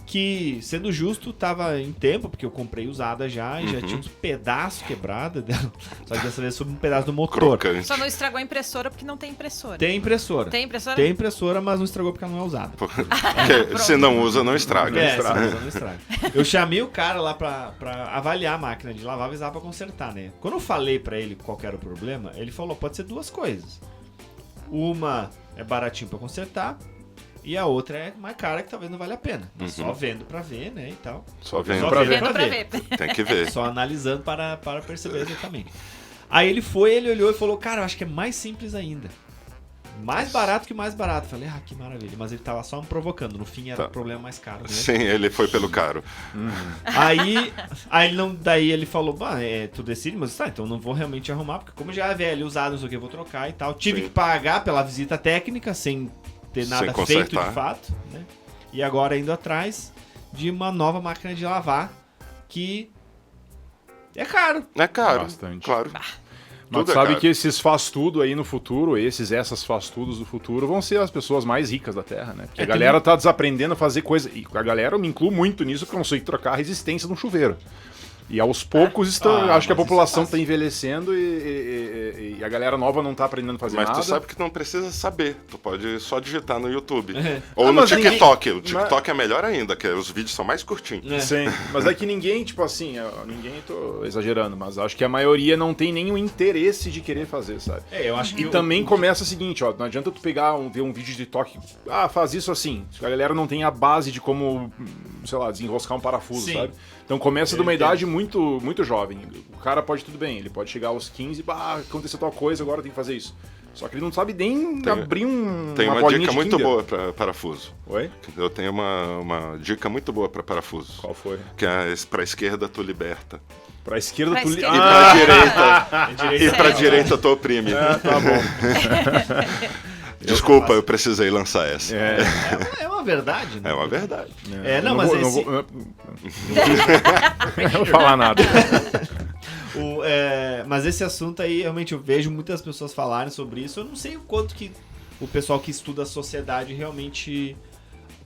Speaker 5: que, sendo justo, tava em tempo, porque eu comprei usada já, e já tinha uns pedaços quebrados dela. Só que dessa vez sobre um pedaço do motor.
Speaker 3: Crocante.
Speaker 4: Só não estragou a impressora porque não tem impressora.
Speaker 5: Tem impressora.
Speaker 4: Tem impressora?
Speaker 5: Tem impressora, mas não estragou porque ela não é usada.
Speaker 3: Porque se não usa, não estraga.
Speaker 5: É, não estraga. Eu chamei o cara lá pra avaliar a máquina de lavar, avisar pra consertar, né? Quando eu falei pra ele qual que era o problema, ele falou, pode ser duas coisas. Uma é baratinho pra consertar, e a outra é mais cara que talvez não vale a pena. Só vendo pra ver, né, e tal.
Speaker 3: Só vendo
Speaker 5: Só
Speaker 3: pra
Speaker 5: vendo
Speaker 3: ver.
Speaker 4: Vendo pra ver.
Speaker 3: Tem que ver.
Speaker 5: Só analisando para perceber exatamente. Aí ele olhou e falou, cara, eu acho que é mais simples ainda. Mais barato que o mais barato. Falei, que maravilha. Mas ele tava só me provocando. No fim era o problema mais caro, né?
Speaker 3: Sim, ele foi pelo caro.
Speaker 5: Daí ele falou, tu decide, mas tá, então não vou realmente arrumar, porque como já é velho, usado, não sei o que, eu vou trocar e tal. Tive
Speaker 3: Sim.
Speaker 5: que pagar pela visita técnica, sem ter nada
Speaker 3: Sem
Speaker 5: feito
Speaker 3: consertar.
Speaker 5: de fato, né? E agora indo atrás de uma nova máquina de lavar, que é caro.
Speaker 3: É caro.
Speaker 2: Bastante.
Speaker 3: Claro.
Speaker 2: Mas
Speaker 3: Tudo é
Speaker 2: sabe
Speaker 3: caro.
Speaker 2: que esses faz-tudo aí no futuro, essas faz-tudos do futuro, vão ser as pessoas mais ricas da Terra, né? Porque a galera tá desaprendendo a fazer coisa. E a galera, eu me incluo muito nisso, porque eu não sei trocar a resistência no chuveiro. E aos poucos, acho que a
Speaker 5: mas
Speaker 2: população
Speaker 5: isso
Speaker 2: tá envelhecendo e a galera nova não tá aprendendo a fazer
Speaker 3: Mas
Speaker 2: nada.
Speaker 3: tu sabe que não precisa saber. Tu pode só digitar no YouTube.
Speaker 5: É.
Speaker 3: Ou
Speaker 2: Ah,
Speaker 3: no
Speaker 2: mas ninguém-
Speaker 3: TikTok. O TikTok é melhor ainda, que os vídeos são mais curtinhos.
Speaker 5: É.
Speaker 2: Sim, mas é que ninguém, tipo assim, ninguém, tô exagerando, mas acho que a maioria não tem nenhum interesse de querer fazer, sabe?
Speaker 5: Eu acho
Speaker 2: E também começa o seguinte, ó, não adianta tu pegar, ver um vídeo de TikTok, faz isso assim, a galera não tem a base de como, sei lá, desenroscar um parafuso,
Speaker 5: Sim.
Speaker 2: sabe? Então começa de uma
Speaker 5: Eu
Speaker 2: idade muito, muito jovem. O cara pode tudo bem, ele pode chegar aos 15, aconteceu tal coisa, agora tem que fazer isso. Só que ele não sabe nem abrir
Speaker 3: Tem
Speaker 2: uma
Speaker 3: uma
Speaker 2: bolinha
Speaker 3: dica
Speaker 2: de
Speaker 3: muito
Speaker 2: Kinder.
Speaker 3: boa para parafuso.
Speaker 2: Oi?
Speaker 3: Eu tenho uma dica muito boa para parafuso.
Speaker 2: Qual foi?
Speaker 3: Que é pra esquerda tu liberta.
Speaker 2: Pra esquerda
Speaker 4: Pra
Speaker 2: tu...
Speaker 4: esquerda.
Speaker 3: E pra direita. E pra direita tu oprime.
Speaker 2: Tá bom.
Speaker 3: Desculpa, eu precisei lançar essa.
Speaker 5: É uma verdade, né?
Speaker 3: É uma verdade.
Speaker 5: Não, mas
Speaker 2: não vou falar nada.
Speaker 5: Mas esse assunto aí, realmente, eu vejo muitas pessoas falarem sobre isso. Eu não sei o quanto que o pessoal que estuda a sociedade realmente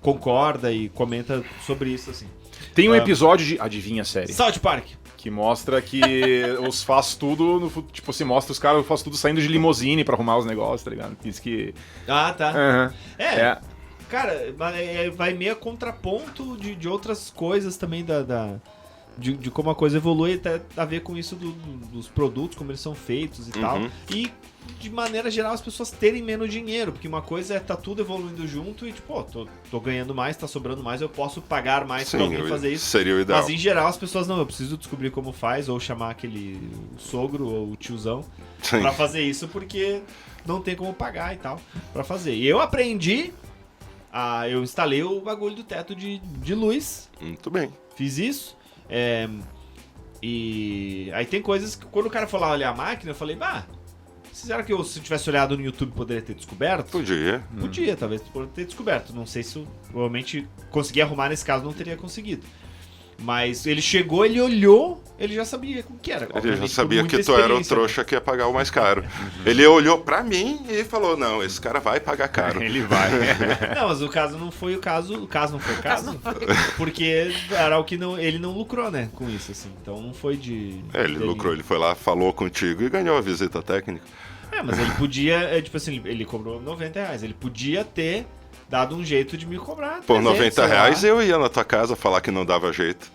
Speaker 5: concorda e comenta sobre isso, assim.
Speaker 2: Tem um episódio de Adivinha a Série,
Speaker 5: South Park.
Speaker 2: que mostra que os faz tudo, tipo, se mostra os caras faz tudo saindo de limusine pra arrumar os negócios, tá ligado? Diz que...
Speaker 5: Ah, tá.
Speaker 2: Aham.
Speaker 5: Cara, vai meio a contraponto de outras coisas também de como a coisa evolui, até a ver com isso dos produtos, como eles são feitos e tal. E, de maneira geral, as pessoas terem menos dinheiro, porque uma coisa é tá tudo evoluindo junto e, tipo, tô ganhando mais, tá sobrando mais, eu posso pagar mais pra alguém fazer isso.
Speaker 3: Seria o ideal.
Speaker 5: Mas, em geral, as pessoas não, eu preciso descobrir como faz, ou chamar aquele sogro ou o tiozão
Speaker 3: Sim.
Speaker 5: pra fazer isso, porque não tem como pagar e tal, pra fazer. E eu aprendi... eu instalei o bagulho do teto de luz,
Speaker 3: Muito bem.
Speaker 5: fiz isso. E aí tem coisas que quando o cara foi lá olhar a máquina, eu falei, será que se eu tivesse olhado no YouTube poderia ter descoberto?
Speaker 3: Podia.
Speaker 5: Podia, talvez poderia ter descoberto. Não sei se eu provavelmente consegui arrumar nesse caso, não teria conseguido. Mas ele chegou, ele olhou, ele já sabia o que era.
Speaker 3: Ele já
Speaker 5: Obviamente,
Speaker 3: sabia
Speaker 5: por muita
Speaker 3: que tu era o
Speaker 5: experiência.
Speaker 3: trouxa que ia pagar o mais caro. Ele olhou pra mim e falou, não, esse cara vai pagar caro.
Speaker 2: Ele vai.
Speaker 5: Não, mas o caso não foi o caso. O caso não foi o caso. Porque era o que ele não lucrou, né? Com isso, assim. Então não foi de.
Speaker 3: Ele
Speaker 5: dele-
Speaker 3: lucrou, ele foi lá, falou contigo e ganhou a visita técnica.
Speaker 5: Mas ele podia, tipo assim, ele cobrou R$90. Ele podia ter dado um jeito de me cobrar.
Speaker 3: Por
Speaker 5: 300,
Speaker 3: R$90
Speaker 5: sei lá.
Speaker 3: eu ia na tua casa falar que não dava jeito.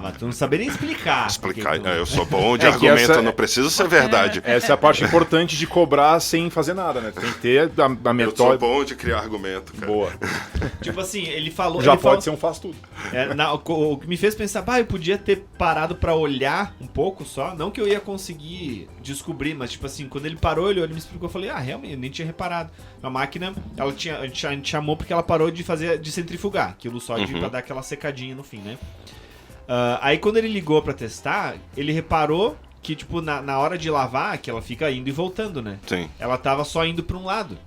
Speaker 5: Mas tu não sabia nem explicar.
Speaker 3: Explicar.
Speaker 5: Porque tu-
Speaker 3: Eu sou bom de
Speaker 2: É que
Speaker 3: argumento,
Speaker 2: essa-
Speaker 3: não preciso ser verdade.
Speaker 2: Essa é a parte importante de cobrar sem fazer nada, né? Tem que ter a
Speaker 3: Eu sou
Speaker 2: metode
Speaker 3: bom de criar argumento, cara.
Speaker 2: boa.
Speaker 5: Tipo assim, ele falou.
Speaker 2: Já
Speaker 5: ele falou-
Speaker 2: pode ser um faz tudo.
Speaker 5: o que me fez pensar, eu podia ter parado pra olhar um pouco só. Não que eu ia conseguir descobrir, mas tipo assim, quando ele parou, ele me explicou, eu falei, realmente, eu nem tinha reparado. A máquina, a gente chamou porque ela parou de centrifugar, aquilo só pra dar aquela secadinha no fim, né? Aí quando ele ligou pra testar, ele reparou que, tipo, na hora de lavar, que ela fica indo e voltando, né?
Speaker 3: Sim.
Speaker 5: Ela tava só indo pra um lado.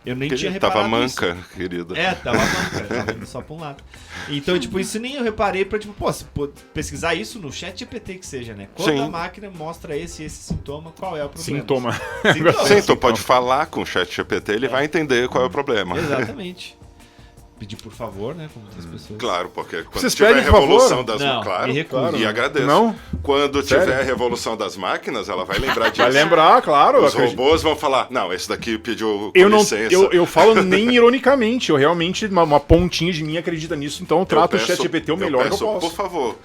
Speaker 5: Eu nem
Speaker 3: Que
Speaker 5: tinha reparado
Speaker 3: tava
Speaker 5: isso.
Speaker 3: manca, querida.
Speaker 5: Tava manca, tava indo só pra um lado. Então, tipo, isso nem eu reparei pra, tipo, se pesquisar isso no chat GPT que seja, né? Quando
Speaker 3: Sim.
Speaker 5: a máquina mostra esse sintoma, qual é o problema?
Speaker 2: Sintoma.
Speaker 3: Sim, tu pode falar com o chat GPT, ele vai entender qual é o problema.
Speaker 5: Exatamente. Pedir por favor, né? Como muitas pessoas.
Speaker 3: Claro, porque quando
Speaker 2: Vocês
Speaker 3: tiver a
Speaker 2: pedem, por
Speaker 3: revolução
Speaker 2: favor?
Speaker 3: das
Speaker 5: Não,
Speaker 3: claro,
Speaker 5: me recuso.
Speaker 3: e agradeço.
Speaker 2: Não?
Speaker 3: Quando
Speaker 2: Sério?
Speaker 3: tiver a revolução das máquinas, ela vai lembrar disso.
Speaker 2: Vai lembrar, claro. eu
Speaker 3: Os
Speaker 2: acredito.
Speaker 3: robôs vão falar, não, esse daqui pediu com
Speaker 2: Eu não,
Speaker 3: licença.
Speaker 2: eu falo nem ironicamente, eu realmente, uma pontinha de mim acredita nisso, então eu trato o
Speaker 3: peço-
Speaker 2: ChatGPT o melhor que eu
Speaker 3: peço,
Speaker 2: posso.
Speaker 3: Por favor,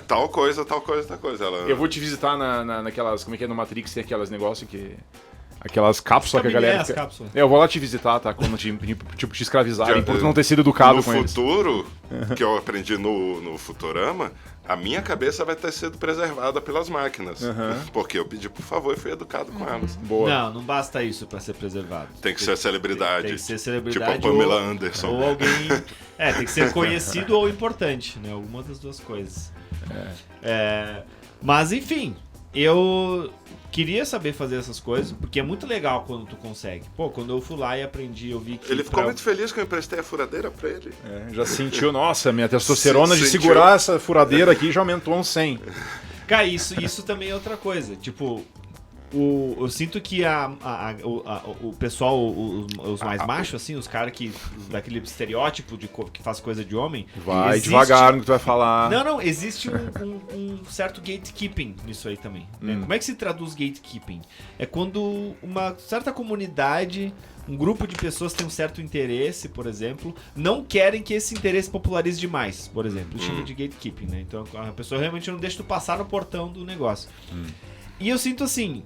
Speaker 3: tal coisa, tal coisa, tal coisa. Ela...
Speaker 2: Eu vou te visitar naquelas, como é que é, no Matrix, tem aquelas negócios que... Aquelas cápsulas que a galera...
Speaker 5: As cápsulas.
Speaker 2: Eu vou lá te visitar, tá? Quando te escravizarem,
Speaker 3: Já-
Speaker 2: por tu não ter sido educado
Speaker 3: no
Speaker 2: com eles.
Speaker 3: futuro, que eu aprendi no Futurama, a minha cabeça vai ter sido preservada pelas máquinas. Porque eu pedi por favor e fui educado com elas.
Speaker 2: Boa.
Speaker 5: Não basta isso pra ser preservado.
Speaker 3: Tem que ser celebridade.
Speaker 5: Tem que ser celebridade
Speaker 3: Tipo a Pamela
Speaker 5: ou,
Speaker 3: Anderson.
Speaker 5: ou alguém... tem que ser conhecido ou importante, né? Alguma das duas coisas. Mas, enfim, eu queria saber fazer essas coisas, porque é muito legal quando tu consegue. Pô, quando eu fui lá e aprendi, eu vi que...
Speaker 3: Ele ficou muito feliz que eu emprestei a furadeira pra ele.
Speaker 2: Já sentiu, nossa, minha testosterona de
Speaker 3: Sentiu.
Speaker 2: segurar essa furadeira aqui já aumentou uns 100.
Speaker 5: Cara, isso também é outra coisa. Tipo, eu sinto que o pessoal, os mais machos, assim, os caras que... Daquele estereótipo que faz coisa de homem...
Speaker 2: Vai
Speaker 5: existe-
Speaker 2: devagar no que tu vai falar.
Speaker 5: Não, existe um certo gatekeeping nisso aí também. Né? Como é que se traduz gatekeeping? É quando uma certa comunidade, um grupo de pessoas tem um certo interesse, por exemplo, não querem que esse interesse popularize demais, por exemplo. Chama de gatekeeping, né? Então a pessoa realmente não deixa tu passar no portão do negócio. E eu sinto assim,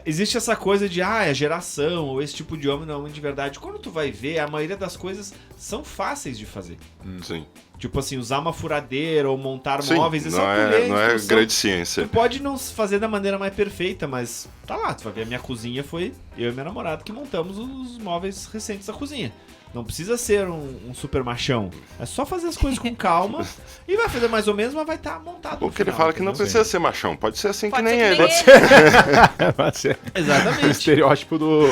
Speaker 5: existe essa coisa de, é geração, ou esse tipo de homem não é homem de verdade. Quando tu vai ver, a maioria das coisas são fáceis de fazer.
Speaker 3: Sim.
Speaker 5: Tipo assim, usar uma furadeira ou montar
Speaker 3: Sim,
Speaker 5: móveis,
Speaker 3: não
Speaker 5: só por ler a
Speaker 3: não é
Speaker 5: instrução.
Speaker 3: grande
Speaker 5: Tu
Speaker 3: ciência.
Speaker 5: pode não fazer da maneira mais perfeita, mas tá lá, tu vai ver, a minha cozinha foi eu e minha namorada que montamos os móveis recentes da cozinha. Não precisa ser um super machão. É só fazer as coisas com calma e vai fazer mais ou menos, mas vai estar montado.
Speaker 3: O
Speaker 5: no
Speaker 3: que ele
Speaker 5: final,
Speaker 3: fala que não
Speaker 5: entendeu?
Speaker 3: precisa ser machão, pode ser assim
Speaker 4: Pode
Speaker 3: que nem
Speaker 4: ser
Speaker 3: ele.
Speaker 4: que nem ele.
Speaker 2: Pode ser. O
Speaker 5: Exatamente.
Speaker 2: estereótipo do...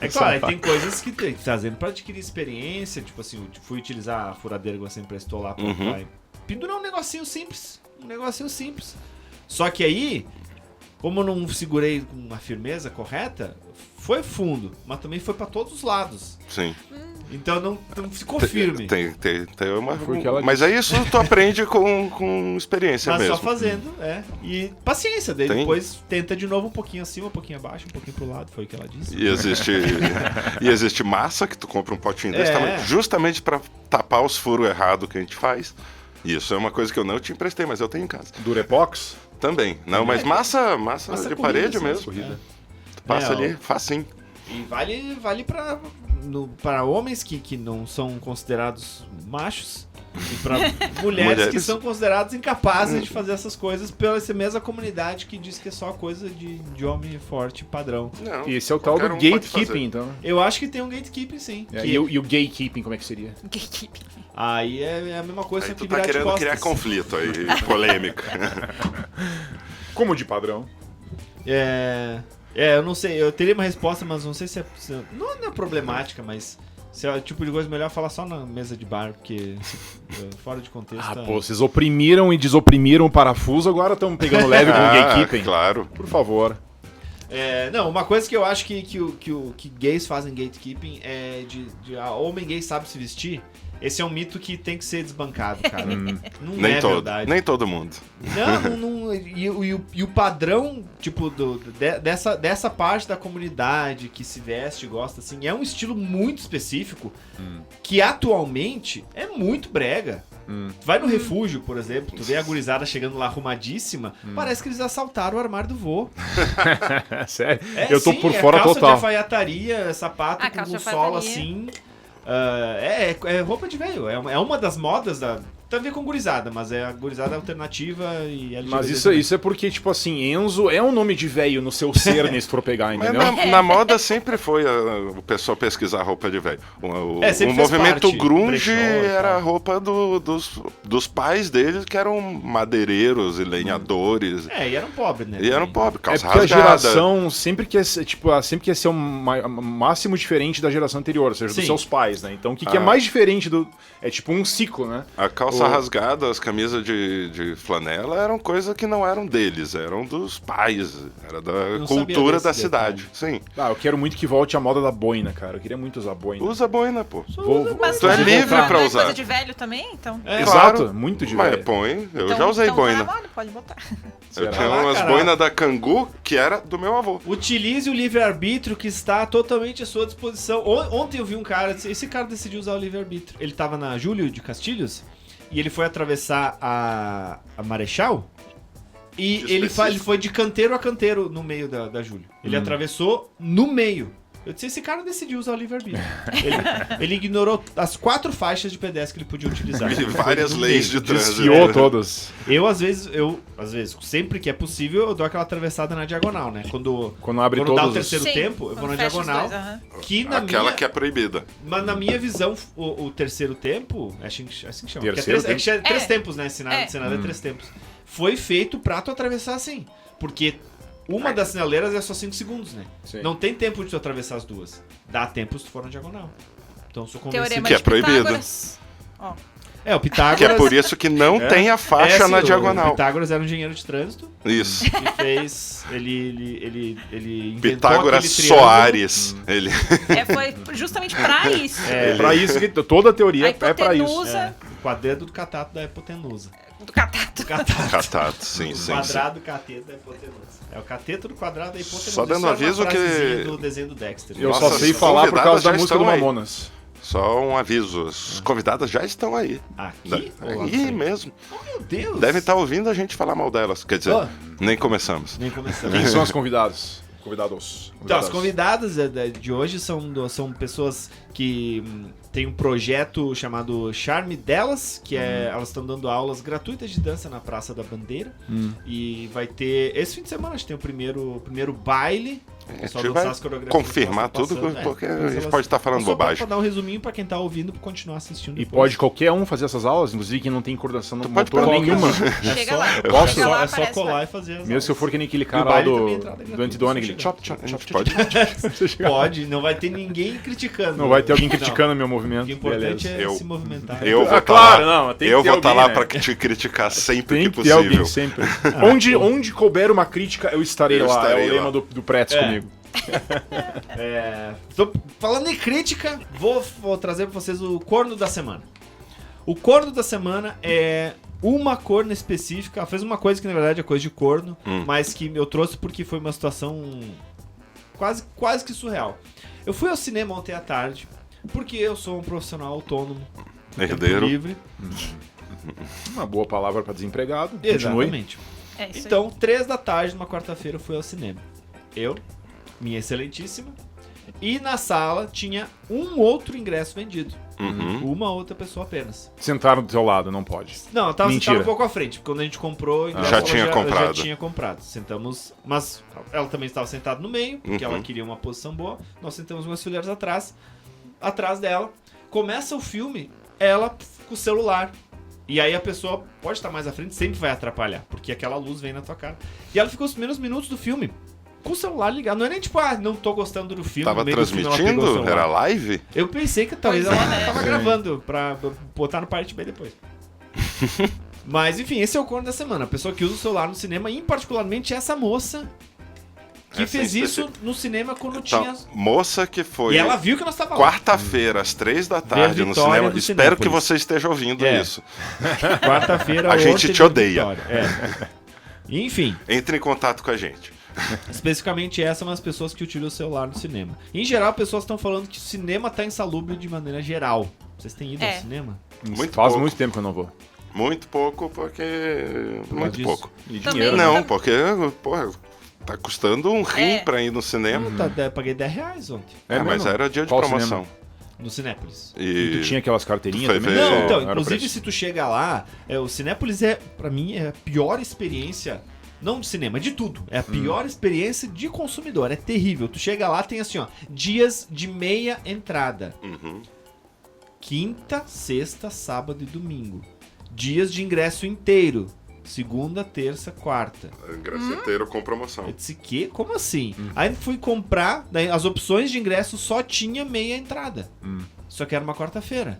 Speaker 5: É claro, aí tem coisas que tem fazendo pra adquirir experiência, tipo assim, eu fui utilizar a furadeira que você emprestou lá pra pendurar um negocinho simples. Só que aí, como eu não segurei com uma firmeza correta, foi fundo, mas também foi pra todos os lados.
Speaker 3: Sim.
Speaker 5: Então não ficou firme.
Speaker 3: Tem uma...
Speaker 2: Foi o que ela
Speaker 3: Mas aí isso tu aprende com experiência
Speaker 5: Mas
Speaker 3: mesmo.
Speaker 5: só fazendo, E paciência, daí
Speaker 3: Tem.
Speaker 5: depois tenta de novo um pouquinho acima, um pouquinho abaixo, um pouquinho pro lado, foi o que ela disse.
Speaker 3: E existe massa que tu compra um potinho desse
Speaker 5: É.
Speaker 3: tamanho, justamente pra tapar os furos errados que a gente faz. Isso é uma coisa que eu não te emprestei, mas eu tenho em casa.
Speaker 2: Durepox?
Speaker 3: Também. Não, mas massa de
Speaker 5: corrida,
Speaker 3: parede
Speaker 5: sim,
Speaker 3: mesmo.
Speaker 2: corrida.
Speaker 3: Tu passa
Speaker 5: É,
Speaker 3: ali, facinho.
Speaker 5: E vale para homens que não são considerados machos e para mulheres que são consideradas incapazes de fazer essas coisas pela essa mesma comunidade que diz que é só coisa de homem forte padrão.
Speaker 3: Não,
Speaker 2: E esse é o tal do
Speaker 3: qualquer um pode
Speaker 2: gatekeeping,
Speaker 3: fazer.
Speaker 2: então.
Speaker 5: Eu acho que tem um gatekeeping, sim.
Speaker 2: É,
Speaker 5: que
Speaker 2: e o gatekeeping, como é que seria?
Speaker 4: Gatekeeping.
Speaker 5: aí é a mesma coisa,
Speaker 3: Aí
Speaker 5: só
Speaker 3: tu
Speaker 5: que
Speaker 3: tá
Speaker 5: virar de
Speaker 3: querendo
Speaker 5: costas.
Speaker 3: criar conflito aí, polêmica.
Speaker 2: Como de padrão.
Speaker 5: Eu não sei, eu teria uma resposta, mas não sei se não é problemática, mas se é o tipo de coisa melhor falar só na mesa de bar, porque fora de contexto.
Speaker 2: Pô, vocês oprimiram e desoprimiram o parafuso, agora estão pegando leve com o gatekeeping.
Speaker 3: Claro.
Speaker 2: Por favor.
Speaker 5: Não, uma coisa que eu acho que gays fazem gatekeeping é homem gay sabe se vestir. Esse é um mito que tem que ser desbancado, cara. Não
Speaker 3: Nem
Speaker 5: é verdade.
Speaker 3: Nem todo mundo.
Speaker 5: Não, e o padrão, tipo, dessa parte da comunidade que se veste e gosta, assim, é um estilo muito específico que atualmente é muito brega. Tu vai no refúgio, por exemplo, tu vê a gurizada chegando lá arrumadíssima, parece que eles assaltaram o armário do vô.
Speaker 2: Sério? Eu tô
Speaker 5: sim,
Speaker 2: por fora
Speaker 5: calça
Speaker 2: total.
Speaker 5: de alfaiataria, sapato com
Speaker 4: calça de
Speaker 5: sola
Speaker 4: alfaiataria.
Speaker 5: assim. É roupa de velho. É uma das modas da... Tem a ver com gurizada, mas é a gurizada alternativa e LGBT.
Speaker 2: Mas
Speaker 5: também.
Speaker 2: isso é porque, tipo assim, Enzo é um nome de velho no seu ser, né, se for pegar,
Speaker 3: Mas
Speaker 2: entendeu?
Speaker 3: na moda sempre foi o pessoal pesquisar roupa de velho. O
Speaker 5: sempre fez
Speaker 3: movimento
Speaker 5: parte,
Speaker 3: grunge
Speaker 5: brechó e
Speaker 3: era
Speaker 5: tal.
Speaker 3: a roupa dos pais deles, que eram madeireiros e lenhadores.
Speaker 5: E eram pobres, né?
Speaker 3: E eram
Speaker 5: também.
Speaker 3: pobres,
Speaker 2: É
Speaker 3: calça
Speaker 2: porque a
Speaker 3: rasgada.
Speaker 2: geração sempre quer ser, tipo, sempre quer ser o máximo diferente da geração anterior, ou seja, dos
Speaker 5: Sim.
Speaker 2: seus pais, né? Então o que é mais diferente do... É tipo um ciclo, né?
Speaker 3: A calça rasgada, as camisas de flanela eram coisa que não eram deles, eram dos pais, era da
Speaker 5: Não sabia
Speaker 3: cultura
Speaker 5: desse
Speaker 3: da
Speaker 5: detalhe.
Speaker 3: cidade. Sim.
Speaker 2: Ah, eu quero muito que volte a moda da boina, cara. Eu queria muito usar boina.
Speaker 3: Usa boina, pô.
Speaker 4: Mas
Speaker 3: Tu é
Speaker 4: não
Speaker 3: livre pra
Speaker 4: não é
Speaker 3: usar.
Speaker 4: coisa de velho também, então.
Speaker 2: Exato,
Speaker 3: Claro.
Speaker 2: muito de
Speaker 3: Mas
Speaker 2: velho.
Speaker 3: põe, eu
Speaker 4: Então-
Speaker 3: já usei
Speaker 4: então tá
Speaker 3: boina.
Speaker 4: na moda, pode botar.
Speaker 3: Eu
Speaker 2: Será?
Speaker 3: tinha
Speaker 5: Vai lá,
Speaker 3: umas
Speaker 5: caralho.
Speaker 3: boinas da Cangu, que era do meu avô.
Speaker 5: Utilize o livre-arbítrio que está totalmente à sua disposição. Ontem eu vi um cara, esse cara decidiu usar o livre-arbítrio. Ele tava na Júlio de Castilhos e ele foi atravessar a Marechal e
Speaker 3: Que
Speaker 5: ele
Speaker 3: específico.
Speaker 5: foi de canteiro a canteiro no meio da Júlio. Ele atravessou no meio. Eu disse, esse cara decidiu usar o livre-arbítrio. ele ignorou as 4 faixas de pedestre que ele podia utilizar.
Speaker 3: E várias
Speaker 5: No
Speaker 3: leis
Speaker 5: meio.
Speaker 3: de trânsito.
Speaker 2: Desfiou todas.
Speaker 5: Eu, às vezes, sempre que é possível, eu dou aquela atravessada na diagonal, né? Quando
Speaker 2: Quando abre
Speaker 5: dá o
Speaker 2: todos os...
Speaker 5: terceiro
Speaker 4: Sim,
Speaker 5: tempo, eu vou
Speaker 4: quando
Speaker 5: na
Speaker 4: fecha os
Speaker 5: diagonal.
Speaker 4: dois, aham.
Speaker 5: Que na
Speaker 3: Aquela
Speaker 5: minha,
Speaker 3: que é proibida.
Speaker 5: mas na minha visão, o terceiro tempo, assim que chama.
Speaker 2: Terceiro
Speaker 5: Que é três
Speaker 4: É.
Speaker 5: tempos, né? Sinal é 3 tempos. Foi feito pra tu atravessar assim. Porque uma das sinaleiras é só 5 segundos, né?
Speaker 2: Sim.
Speaker 5: Não tem tempo de tu atravessar as duas. Dá tempo se tu for na diagonal. Então eu sou convencido.
Speaker 4: Teorema
Speaker 3: Que é
Speaker 4: de
Speaker 3: proibido.
Speaker 4: Pitágoras. Ó,
Speaker 5: É, o Pitágoras...
Speaker 3: Que é por isso que não tem a faixa
Speaker 5: sim,
Speaker 3: na
Speaker 5: O
Speaker 3: diagonal.
Speaker 5: Pitágoras era um engenheiro de trânsito
Speaker 3: Isso.
Speaker 5: que fez... Ele inventou
Speaker 3: Pitágoras
Speaker 5: aquele triângulo.
Speaker 3: Soares. Ele...
Speaker 4: foi justamente pra isso.
Speaker 2: É pra isso que toda a teoria
Speaker 4: A
Speaker 2: é pra isso.
Speaker 4: hipotenusa
Speaker 5: O quadrado do catato da hipotenusa.
Speaker 4: do catato.
Speaker 3: Catato, sim,
Speaker 5: O
Speaker 3: sim, sim.
Speaker 5: quadrado do cateto da hipotenusa. É o cateto do quadrado da hipotenusa.
Speaker 3: Só dando
Speaker 5: Isso é uma
Speaker 3: aviso que-
Speaker 5: frasezinha do desenho do Dexter.
Speaker 2: Eu
Speaker 3: Nossa,
Speaker 2: só sei
Speaker 3: as
Speaker 2: falar por causa da
Speaker 3: convidadas já
Speaker 2: música do
Speaker 3: estão aí.
Speaker 2: Mamonas.
Speaker 3: Só um aviso. As convidadas já estão aí.
Speaker 5: Aqui? Ou lá na
Speaker 3: Aí
Speaker 5: frente?
Speaker 3: mesmo.
Speaker 5: Meu Deus!
Speaker 3: Devem estar ouvindo a gente falar mal delas. Quer dizer,
Speaker 5: Oh.
Speaker 3: nem começamos.
Speaker 5: Nem começamos.
Speaker 2: Quem são as convidadas? Convidados.
Speaker 5: Então, as convidadas de hoje são pessoas que têm um projeto chamado Charme Delas, que é elas estão dando aulas gratuitas de dança na Praça da Bandeira. E vai ter, esse fim de semana, a gente tem o primeiro baile. O
Speaker 3: A
Speaker 5: pessoal
Speaker 3: gente
Speaker 5: dançar
Speaker 3: vai
Speaker 5: as coreografias
Speaker 3: confirmar
Speaker 5: que elas estão
Speaker 3: tudo,
Speaker 5: passando.
Speaker 3: porque a
Speaker 5: depois
Speaker 3: gente
Speaker 5: elas-
Speaker 3: pode estar falando
Speaker 5: só
Speaker 3: bobagem.
Speaker 5: Pra dar um resuminho pra quem tá ouvindo pra continuar assistindo
Speaker 2: E
Speaker 5: depois.
Speaker 2: pode qualquer um fazer essas aulas, inclusive quem não tem coordenação
Speaker 3: pode
Speaker 2: motor
Speaker 3: perguntar.
Speaker 2: nenhuma.
Speaker 4: Chega lá.
Speaker 2: Eu posso?
Speaker 4: Chega lá,
Speaker 5: É só
Speaker 4: aparece
Speaker 5: colar
Speaker 4: lá.
Speaker 5: e fazer as
Speaker 2: Mesmo se eu for que nem aquele
Speaker 5: E o
Speaker 2: cara lá
Speaker 5: baile
Speaker 2: do,
Speaker 5: também, entrada gratuita,
Speaker 2: do Antidone,
Speaker 5: só
Speaker 2: aquele
Speaker 5: chegar.
Speaker 2: chop, chop,
Speaker 3: A
Speaker 2: chop,
Speaker 3: gente
Speaker 2: chop.
Speaker 3: pode.
Speaker 5: Pode, não vai ter ninguém criticando.
Speaker 2: Não vai ter alguém
Speaker 5: Não.
Speaker 2: criticando meu
Speaker 5: O
Speaker 2: movimento.
Speaker 5: que é importante
Speaker 2: Beleza.
Speaker 5: é
Speaker 3: Eu-
Speaker 5: se movimentar.
Speaker 3: Eu vou
Speaker 2: Ah,
Speaker 3: estar
Speaker 2: claro,
Speaker 3: lá.
Speaker 2: não, tem que
Speaker 3: Eu
Speaker 2: ter
Speaker 3: vou estar
Speaker 2: alguém,
Speaker 3: lá
Speaker 2: né?
Speaker 3: pra te criticar sempre
Speaker 2: Tem
Speaker 3: que
Speaker 2: que ter alguém
Speaker 3: possível.
Speaker 2: sempre. onde couber uma crítica, eu estarei
Speaker 3: Eu
Speaker 2: lá.
Speaker 3: estarei
Speaker 2: é o lema
Speaker 3: lá.
Speaker 2: do Pretz
Speaker 5: É.
Speaker 2: comigo.
Speaker 5: Falando em crítica, vou trazer pra vocês o corno da semana. O corno da semana é uma corno específica. Ela fez uma coisa que na verdade é coisa de corno, mas que eu trouxe porque foi uma situação quase que surreal. Eu fui ao cinema ontem à tarde porque eu sou um profissional autônomo, tempo
Speaker 3: Herdeiro.
Speaker 5: livre.
Speaker 2: Uma boa palavra pra desempregado. Continue.
Speaker 5: Exatamente.
Speaker 4: É isso
Speaker 5: Então, 3 da tarde, numa quarta-feira, eu fui ao cinema. Eu, minha excelentíssima, e na sala tinha um outro ingresso vendido.
Speaker 3: Uhum.
Speaker 5: Uma outra pessoa apenas.
Speaker 2: Sentaram do teu lado, não pode.
Speaker 5: Não, eu tava
Speaker 2: Mentira.
Speaker 5: sentado um pouco à frente, porque quando a gente comprou, o ingresso,
Speaker 3: Já
Speaker 5: ela
Speaker 3: tinha comprado.
Speaker 5: Já tinha comprado. Sentamos, mas ela também estava sentada no meio, porque
Speaker 3: Uhum.
Speaker 5: ela queria uma posição boa. Nós sentamos umas fileiras atrás dela. Começa o filme, ela com o celular. E aí a pessoa pode estar mais à frente, sempre vai atrapalhar, porque aquela luz vem na tua cara. E ela ficou os primeiros minutos do filme com o celular ligado. Não é nem tipo, não tô gostando do filme.
Speaker 3: Tava
Speaker 5: no meio do filme ela pegou o
Speaker 3: transmitindo?
Speaker 5: celular.
Speaker 3: Era live?
Speaker 5: Eu pensei que talvez
Speaker 4: Pois
Speaker 5: ela
Speaker 4: é, né?
Speaker 5: tava
Speaker 2: Sim.
Speaker 5: gravando pra botar no Pirate Bay depois. Mas enfim, esse é o corno da semana. A pessoa que usa o celular no cinema, e particularmente essa moça que
Speaker 3: Essa
Speaker 5: fez
Speaker 3: em
Speaker 5: isso
Speaker 3: específico.
Speaker 5: no cinema quando
Speaker 3: Então,
Speaker 5: tinha.
Speaker 3: moça que foi
Speaker 5: E ela viu que nós tava lá.
Speaker 3: quarta-feira, às 3 da tarde, no
Speaker 5: Vitória
Speaker 3: cinema.
Speaker 5: do
Speaker 3: Espero que
Speaker 5: Cinépolis.
Speaker 3: você esteja ouvindo
Speaker 5: É.
Speaker 3: isso.
Speaker 5: Quarta-feira.
Speaker 3: A gente
Speaker 5: ontem
Speaker 3: te
Speaker 5: de
Speaker 3: odeia.
Speaker 5: Vitória. É. Enfim,
Speaker 3: Entre em contato com a gente.
Speaker 5: especificamente essa é uma das pessoas que utilizam o celular no cinema. Em geral, pessoas estão falando que o cinema tá insalubre de maneira geral. Vocês têm ido
Speaker 4: É.
Speaker 5: ao cinema?
Speaker 3: Muito
Speaker 2: Faz
Speaker 3: pouco.
Speaker 2: muito tempo que eu não vou.
Speaker 3: Muito pouco, porque... Muito
Speaker 5: disso?
Speaker 3: pouco.
Speaker 2: E
Speaker 4: Também
Speaker 2: dinheiro.
Speaker 3: Não,
Speaker 2: né?
Speaker 3: porque, porra, tá custando um rim
Speaker 4: É.
Speaker 3: pra ir no cinema.
Speaker 5: Eu paguei R$10 ontem.
Speaker 3: É, mas
Speaker 2: mesmo?
Speaker 3: era dia de
Speaker 2: Qual
Speaker 3: promoção.
Speaker 5: No Cinépolis.
Speaker 2: E tu tinha aquelas carteirinhas
Speaker 3: Tu foi
Speaker 2: também?
Speaker 3: ver-
Speaker 5: Não,
Speaker 3: É,
Speaker 5: então,
Speaker 3: era
Speaker 5: inclusive
Speaker 3: preço.
Speaker 5: se tu chega lá, o Cinépolis pra mim, é a pior experiência, não de cinema, de tudo. É a pior experiência de consumidor, é terrível. Tu chega lá, tem assim, ó, dias de meia entrada.
Speaker 3: Uhum.
Speaker 5: Quinta, sexta, sábado e domingo. Dias de ingresso inteiro. Segunda, terça, quarta.
Speaker 3: Ingresso inteiro com promoção.
Speaker 5: Eu disse, que? Como assim? Aí fui comprar, daí as opções de ingresso só tinha meia entrada. Só que era uma quarta-feira.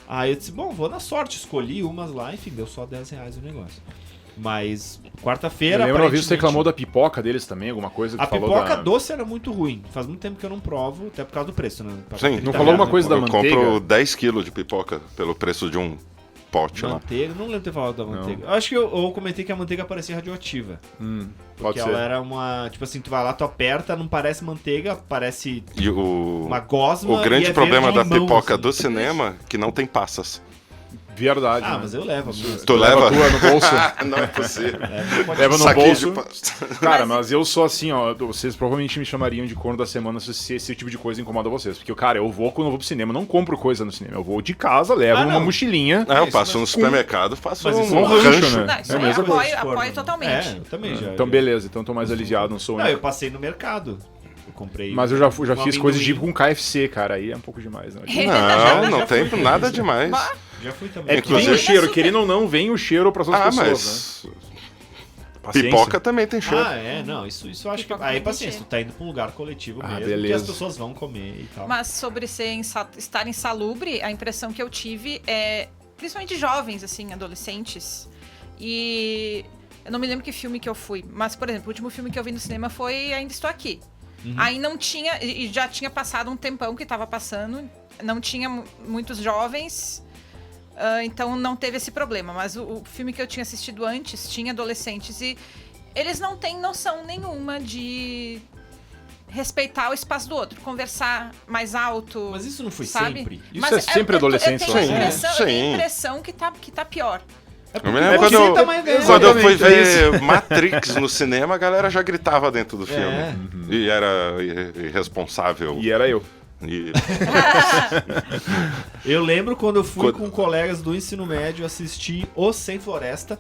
Speaker 5: Aí eu disse, bom, vou na sorte. Escolhi umas lá, enfim, deu só R$10 o negócio. Mas quarta-feira,
Speaker 2: Eu lembro uma vez que você
Speaker 5: aparentemente-
Speaker 2: reclamou da pipoca deles também, alguma coisa que
Speaker 5: A
Speaker 2: falou
Speaker 5: pipoca
Speaker 2: da...
Speaker 5: doce era muito ruim. Faz muito tempo que eu não provo, até por causa do preço, né?
Speaker 3: Sim,
Speaker 2: Não falou alguma coisa da
Speaker 3: Eu
Speaker 2: manteiga?
Speaker 3: compro 10 quilos de pipoca pelo preço de um pote lá.
Speaker 5: Manteiga, não lembro de ter falado da manteiga. Eu acho que eu comentei que a manteiga parecia radioativa.
Speaker 2: Pode
Speaker 5: Porque
Speaker 2: ser.
Speaker 5: ela era uma. Tipo assim, tu vai lá, tu aperta, não parece manteiga, parece
Speaker 3: E o
Speaker 5: uma gosma.
Speaker 3: O grande
Speaker 5: e é
Speaker 3: problema da
Speaker 5: verde-limão,
Speaker 3: pipoca
Speaker 5: assim.
Speaker 3: do cinema é que não tem passas.
Speaker 2: Verdade,
Speaker 5: Ah,
Speaker 2: né?
Speaker 5: mas eu levo.
Speaker 3: Tu leva?
Speaker 2: a tua no bolso.
Speaker 3: Não é possível.
Speaker 2: Leva no
Speaker 3: Saquinho
Speaker 2: bolso.
Speaker 3: de pasta.
Speaker 2: Cara, mas eu sou assim, ó. Vocês provavelmente me chamariam de corno da semana se esse tipo de coisa incomoda vocês. Porque, cara, eu vou quando eu vou pro cinema, eu não compro coisa no cinema. Eu vou de casa, levo
Speaker 5: Ah,
Speaker 2: uma
Speaker 5: não.
Speaker 2: mochilinha.
Speaker 3: É, eu
Speaker 5: Isso,
Speaker 3: passo
Speaker 5: mas
Speaker 3: no supermercado, faço
Speaker 5: mas isso
Speaker 3: um
Speaker 5: é um
Speaker 2: rancho,
Speaker 3: rancho.
Speaker 2: né?
Speaker 4: Não, isso
Speaker 2: É a
Speaker 4: aí
Speaker 2: mesma
Speaker 5: coisa.
Speaker 4: apoio totalmente.
Speaker 5: É, eu também já.
Speaker 2: Então, beleza. Então, tô mais aliviado, não sou
Speaker 5: Não,
Speaker 2: um...
Speaker 5: eu passei no mercado. Eu comprei.
Speaker 2: Mas eu já
Speaker 5: um
Speaker 2: fiz coisas
Speaker 5: amendoim.
Speaker 2: tipo com KFC, cara. Aí é um pouco demais, né?
Speaker 3: Não tem nada demais.
Speaker 5: Já fui também.
Speaker 2: É que vem o
Speaker 3: Inclusive-
Speaker 2: cheiro, querendo ou não, vem o cheiro pras outras
Speaker 3: Ah,
Speaker 2: pessoas, né?
Speaker 3: mas
Speaker 2: Paciência.
Speaker 3: pipoca também tem cheiro.
Speaker 5: Ah, não, isso eu acho que.
Speaker 4: Pipoca
Speaker 5: Aí,
Speaker 4: tem
Speaker 5: paciência,
Speaker 4: cheiro.
Speaker 5: tu tá indo pra um lugar coletivo
Speaker 2: Ah,
Speaker 5: mesmo,
Speaker 2: beleza.
Speaker 5: que as pessoas vão comer e tal.
Speaker 4: Mas sobre estar insalubre, a impressão que eu tive é, principalmente jovens, assim, adolescentes, e eu não me lembro que filme que eu fui, mas, por exemplo, o último filme que eu vi no cinema foi Ainda Estou Aqui. Aí não tinha, e já tinha passado um tempão que tava passando, não tinha muitos jovens, então não teve esse problema. Mas o filme que eu tinha assistido antes tinha adolescentes e eles não têm noção nenhuma de respeitar o espaço do outro, conversar mais alto.
Speaker 5: Mas isso não foi
Speaker 4: sabe?
Speaker 5: sempre?
Speaker 2: Isso
Speaker 4: Mas
Speaker 2: é sempre adolescente,
Speaker 4: eu tenho a
Speaker 3: sim.
Speaker 4: impressão,
Speaker 3: Sim.
Speaker 4: eu tenho a impressão que tá pior.
Speaker 3: Eu me lembro
Speaker 5: você
Speaker 3: quando
Speaker 5: tá mais velho.
Speaker 3: quando eu fui
Speaker 2: Exatamente,
Speaker 3: ver Matrix no cinema, a galera já gritava dentro do filme.
Speaker 5: É.
Speaker 3: E era irresponsável.
Speaker 2: E era eu.
Speaker 3: E-
Speaker 5: Eu lembro quando eu fui
Speaker 3: Quando-
Speaker 5: com colegas do ensino médio assistir Os Sem Floresta.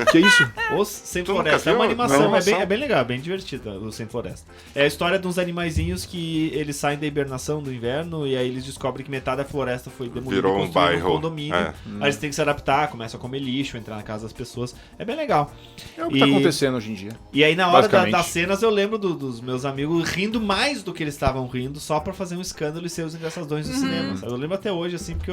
Speaker 2: Que isso?
Speaker 5: Os Sem
Speaker 3: Tu nunca
Speaker 5: Floresta. É
Speaker 3: viu?
Speaker 5: uma animação,
Speaker 3: Uma
Speaker 5: é bem legal, bem divertida, o Sem Floresta. É a história de uns animaizinhos que eles saem da hibernação do inverno e aí eles descobrem que metade da floresta foi demolida
Speaker 3: Virou
Speaker 5: e
Speaker 3: um
Speaker 5: construíram
Speaker 3: bairro.
Speaker 5: condomínio.
Speaker 3: É.
Speaker 5: Aí eles têm que se adaptar, começam a comer lixo, entrar na casa das pessoas. É bem legal.
Speaker 2: É o que tá acontecendo hoje em dia.
Speaker 5: E aí na hora
Speaker 2: Basicamente.
Speaker 5: das cenas eu lembro dos meus amigos rindo mais do que eles estavam rindo, só pra fazer um escândalo e ser os engraçadões do cinema. Sabe? Eu lembro até hoje, assim, porque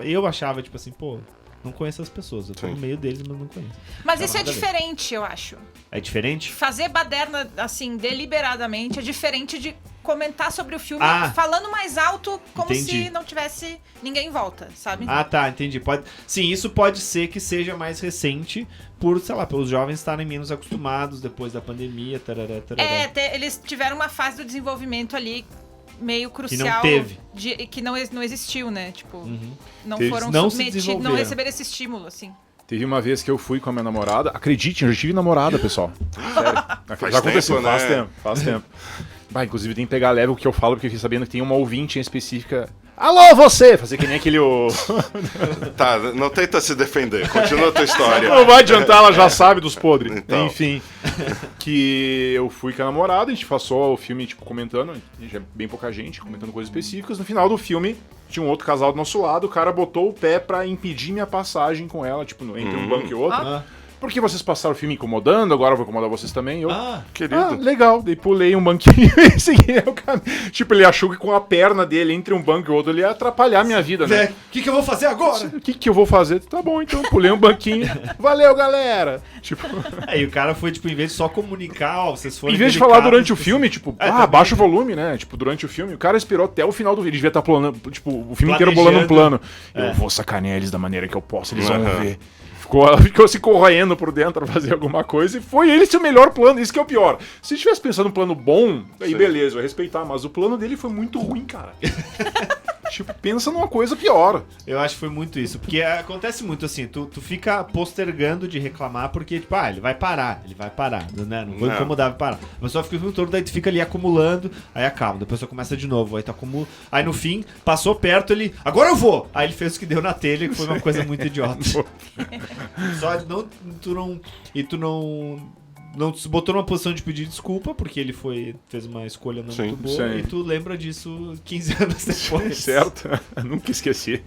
Speaker 5: eu achava, tipo assim, pô, não conheço as pessoas. Eu tô
Speaker 3: Sim.
Speaker 5: no meio deles, mas não conheço.
Speaker 4: Mas
Speaker 5: Não,
Speaker 4: isso é
Speaker 5: nada a ver.
Speaker 4: diferente, eu acho.
Speaker 5: É diferente?
Speaker 4: Fazer baderna, assim, deliberadamente, é diferente de comentar sobre o filme
Speaker 5: Ah.
Speaker 4: falando mais alto, como
Speaker 5: Entendi.
Speaker 4: se não tivesse ninguém em volta, sabe?
Speaker 5: Ah, tá, entendi. Sim, isso pode ser que seja mais recente por, sei lá, pelos jovens estarem menos acostumados depois da pandemia, tarará, tarará.
Speaker 4: Eles tiveram uma fase do desenvolvimento ali meio crucial.
Speaker 5: teve.
Speaker 4: Que não existiu, né? Tipo, não
Speaker 2: Eles
Speaker 4: foram
Speaker 5: não se
Speaker 4: submetidos, não
Speaker 5: desenvolveram.
Speaker 4: receberam esse estímulo, assim.
Speaker 2: Teve uma vez que eu fui com a minha namorada. Acreditem, eu já tive namorada, pessoal. Sério.
Speaker 3: Faz
Speaker 2: Já aconteceu,
Speaker 3: tempo, né?
Speaker 2: faz tempo. Bah, inclusive tem que pegar leve o que eu falo, porque eu fiquei sabendo que tem uma ouvinte em específica. Alô, você! Fazer que nem aquele.
Speaker 3: Tá, não tenta se defender. Continua a tua história.
Speaker 2: Não vai adiantar, ela já sabe dos podres.
Speaker 3: Então.
Speaker 2: Enfim. Que eu fui com a namorada, a gente passou o filme, tipo, comentando, já é bem pouca gente, comentando coisas específicas. No final do filme, tinha um outro casal do nosso lado, o cara botou o pé pra impedir minha passagem com ela, tipo, entre um banco e outro.
Speaker 5: Ah,
Speaker 2: Porque vocês passaram o filme incomodando, agora eu vou incomodar vocês também. Eu,
Speaker 3: Querido.
Speaker 2: legal. Daí pulei um banquinho e segui o caminho. Tipo, ele achou que com a perna dele entre um banco e outro ele ia atrapalhar a minha vida, né?
Speaker 5: o que eu vou fazer agora?
Speaker 2: O que eu vou fazer? Tá bom, então. Pulei um banquinho. Valeu, galera! Tipo,
Speaker 5: Aí o cara foi, tipo, em vez de só comunicar, ó, vocês foram
Speaker 2: em vez de falar
Speaker 5: delicados,
Speaker 2: durante o
Speaker 5: tipo,
Speaker 2: filme, tipo,
Speaker 5: também.
Speaker 2: baixa o volume, né? Tipo, durante o filme, o cara esperou até o final do vídeo. Ele devia estar planando, tipo, o filme inteiro bolando um plano. Eu vou sacanear eles da maneira que eu posso, eles vão
Speaker 3: Aham.
Speaker 2: ver. Ficou se corroendo por dentro pra fazer alguma coisa e foi ele seu melhor plano, isso que é o pior. Se tivesse pensando num plano bom, aí
Speaker 3: Sim.
Speaker 2: beleza, eu ia respeitar, mas o plano dele foi muito ruim, cara. Tipo, pensa numa coisa pior.
Speaker 5: Eu acho que foi muito isso. Porque acontece muito assim, tu fica postergando de reclamar porque, tipo, ele vai parar, né? Não vou incomodar, vai parar. A pessoa fica o tempo todo, daí tu fica ali acumulando, aí acaba, depois tu começa de novo, aí tu acumula. Aí no fim, passou perto, ele, agora eu vou! Aí ele fez o que deu na telha, que foi uma coisa muito idiota. Só tu não se botou numa posição de pedir desculpa, porque ele fez uma escolha não muito boa,
Speaker 2: sim.
Speaker 5: e tu lembra disso 15 anos depois.
Speaker 2: Certo? Nunca esqueci.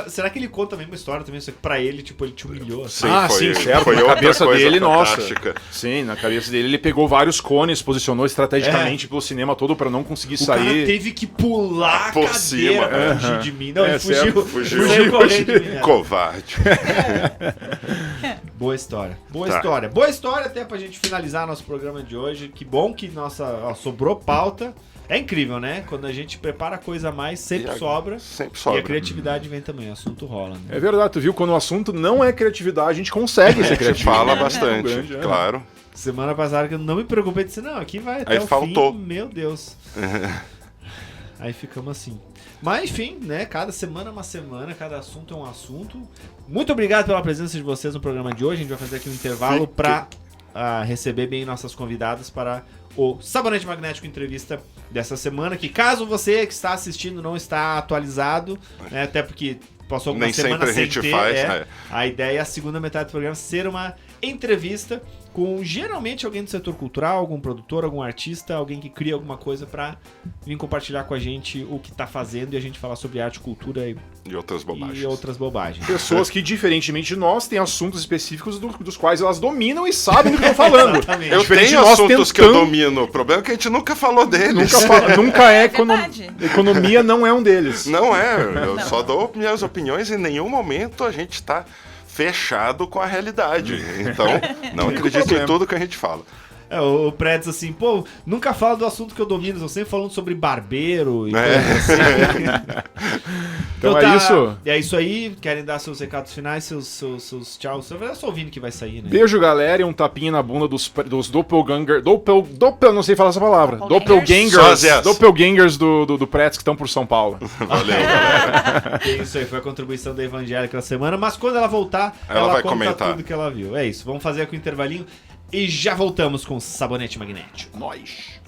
Speaker 5: Será que ele conta a mesma história também? Só que pra ele, tipo, ele te humilhou. Assim?
Speaker 2: Sim, certo.
Speaker 3: Foi
Speaker 2: Na
Speaker 3: outra
Speaker 2: cabeça
Speaker 3: coisa
Speaker 2: dele,
Speaker 3: fantástica.
Speaker 2: nossa. Sim, na cabeça dele ele pegou vários cones, posicionou estrategicamente pelo cinema todo pra não conseguir
Speaker 5: O cara
Speaker 2: sair.
Speaker 5: teve que pular
Speaker 3: Por
Speaker 5: a cadeira
Speaker 3: cima.
Speaker 5: pra fugir de mim. Não, ele
Speaker 2: certo.
Speaker 5: fugiu correndo de mim.
Speaker 3: Covarde.
Speaker 5: Boa história. Boa
Speaker 3: Tá.
Speaker 5: história. Boa história até pra gente finalizar nosso programa de hoje. Que bom que sobrou pauta. É incrível, né? Quando a gente prepara coisa a mais, sempre sobra.
Speaker 3: Sempre
Speaker 5: E
Speaker 3: sobra.
Speaker 5: a criatividade vem também, o assunto rola, né?
Speaker 2: É verdade, tu viu? Quando o assunto não é criatividade, a gente consegue ser
Speaker 3: A gente
Speaker 2: criativo.
Speaker 3: fala
Speaker 2: né?
Speaker 3: bastante,
Speaker 2: Grande, é.
Speaker 3: claro.
Speaker 5: Semana passada que eu não me preocupei, disse, não, aqui vai até
Speaker 3: Aí
Speaker 5: o
Speaker 3: faltou.
Speaker 5: fim, meu Deus. Aí ficamos assim. Mas enfim, né, cada semana é uma semana, cada assunto é um assunto. Muito obrigado pela presença de vocês no programa de hoje. A gente vai fazer aqui um intervalo para receber bem nossas convidadas para o Sabonete Magnético Entrevista dessa semana, que caso você que está assistindo não está atualizado, né, até porque passou algumas
Speaker 3: Nem
Speaker 5: semanas
Speaker 3: sempre a
Speaker 5: sem
Speaker 3: gente
Speaker 5: ter,
Speaker 3: faz,
Speaker 5: a ideia é a segunda metade do programa ser uma entrevista com geralmente alguém do setor cultural, algum produtor, algum artista, alguém que cria alguma coisa pra vir compartilhar com a gente o que tá fazendo e a gente falar sobre arte, cultura
Speaker 3: E outras bobagens.
Speaker 5: e outras bobagens.
Speaker 2: Pessoas que, diferentemente de nós, têm assuntos específicos dos quais elas dominam e sabem do que estão falando.
Speaker 5: Exatamente.
Speaker 3: Eu
Speaker 2: Diferente
Speaker 3: tenho
Speaker 2: de nós
Speaker 3: assuntos que eu
Speaker 2: tentando-
Speaker 3: domino. O problema é que a gente nunca falou deles.
Speaker 2: Nunca é
Speaker 4: verdade.
Speaker 2: economia não é um deles.
Speaker 3: Não é. Eu só dou minhas opiniões e em nenhum momento a gente tá fechado com a realidade. Então, não acredite em
Speaker 2: problema.
Speaker 3: tudo que a gente fala.
Speaker 5: O Prédio assim, pô, nunca fala do assunto que eu domino, eu sempre falando sobre barbeiro e
Speaker 3: É.
Speaker 5: coisa assim.
Speaker 2: Então é isso.
Speaker 5: É isso aí, querem dar seus recados finais, seus tchau. É só o Vini que vai sair, né?
Speaker 2: Beijo, galera, e um tapinha na bunda dos doppelganger... não sei falar essa palavra.
Speaker 3: Doppelgangers.
Speaker 2: Doppelgangers do Pretz que estão por São Paulo.
Speaker 3: Valeu, galera.
Speaker 5: É isso aí, foi a contribuição da Evangélica da semana, mas quando ela voltar,
Speaker 3: Ela
Speaker 5: ela
Speaker 3: vai
Speaker 5: conta
Speaker 3: comentar.
Speaker 5: tudo que ela viu. É isso, vamos fazer aqui um intervalinho e já voltamos com o Sabonete Magnético.
Speaker 2: Nós.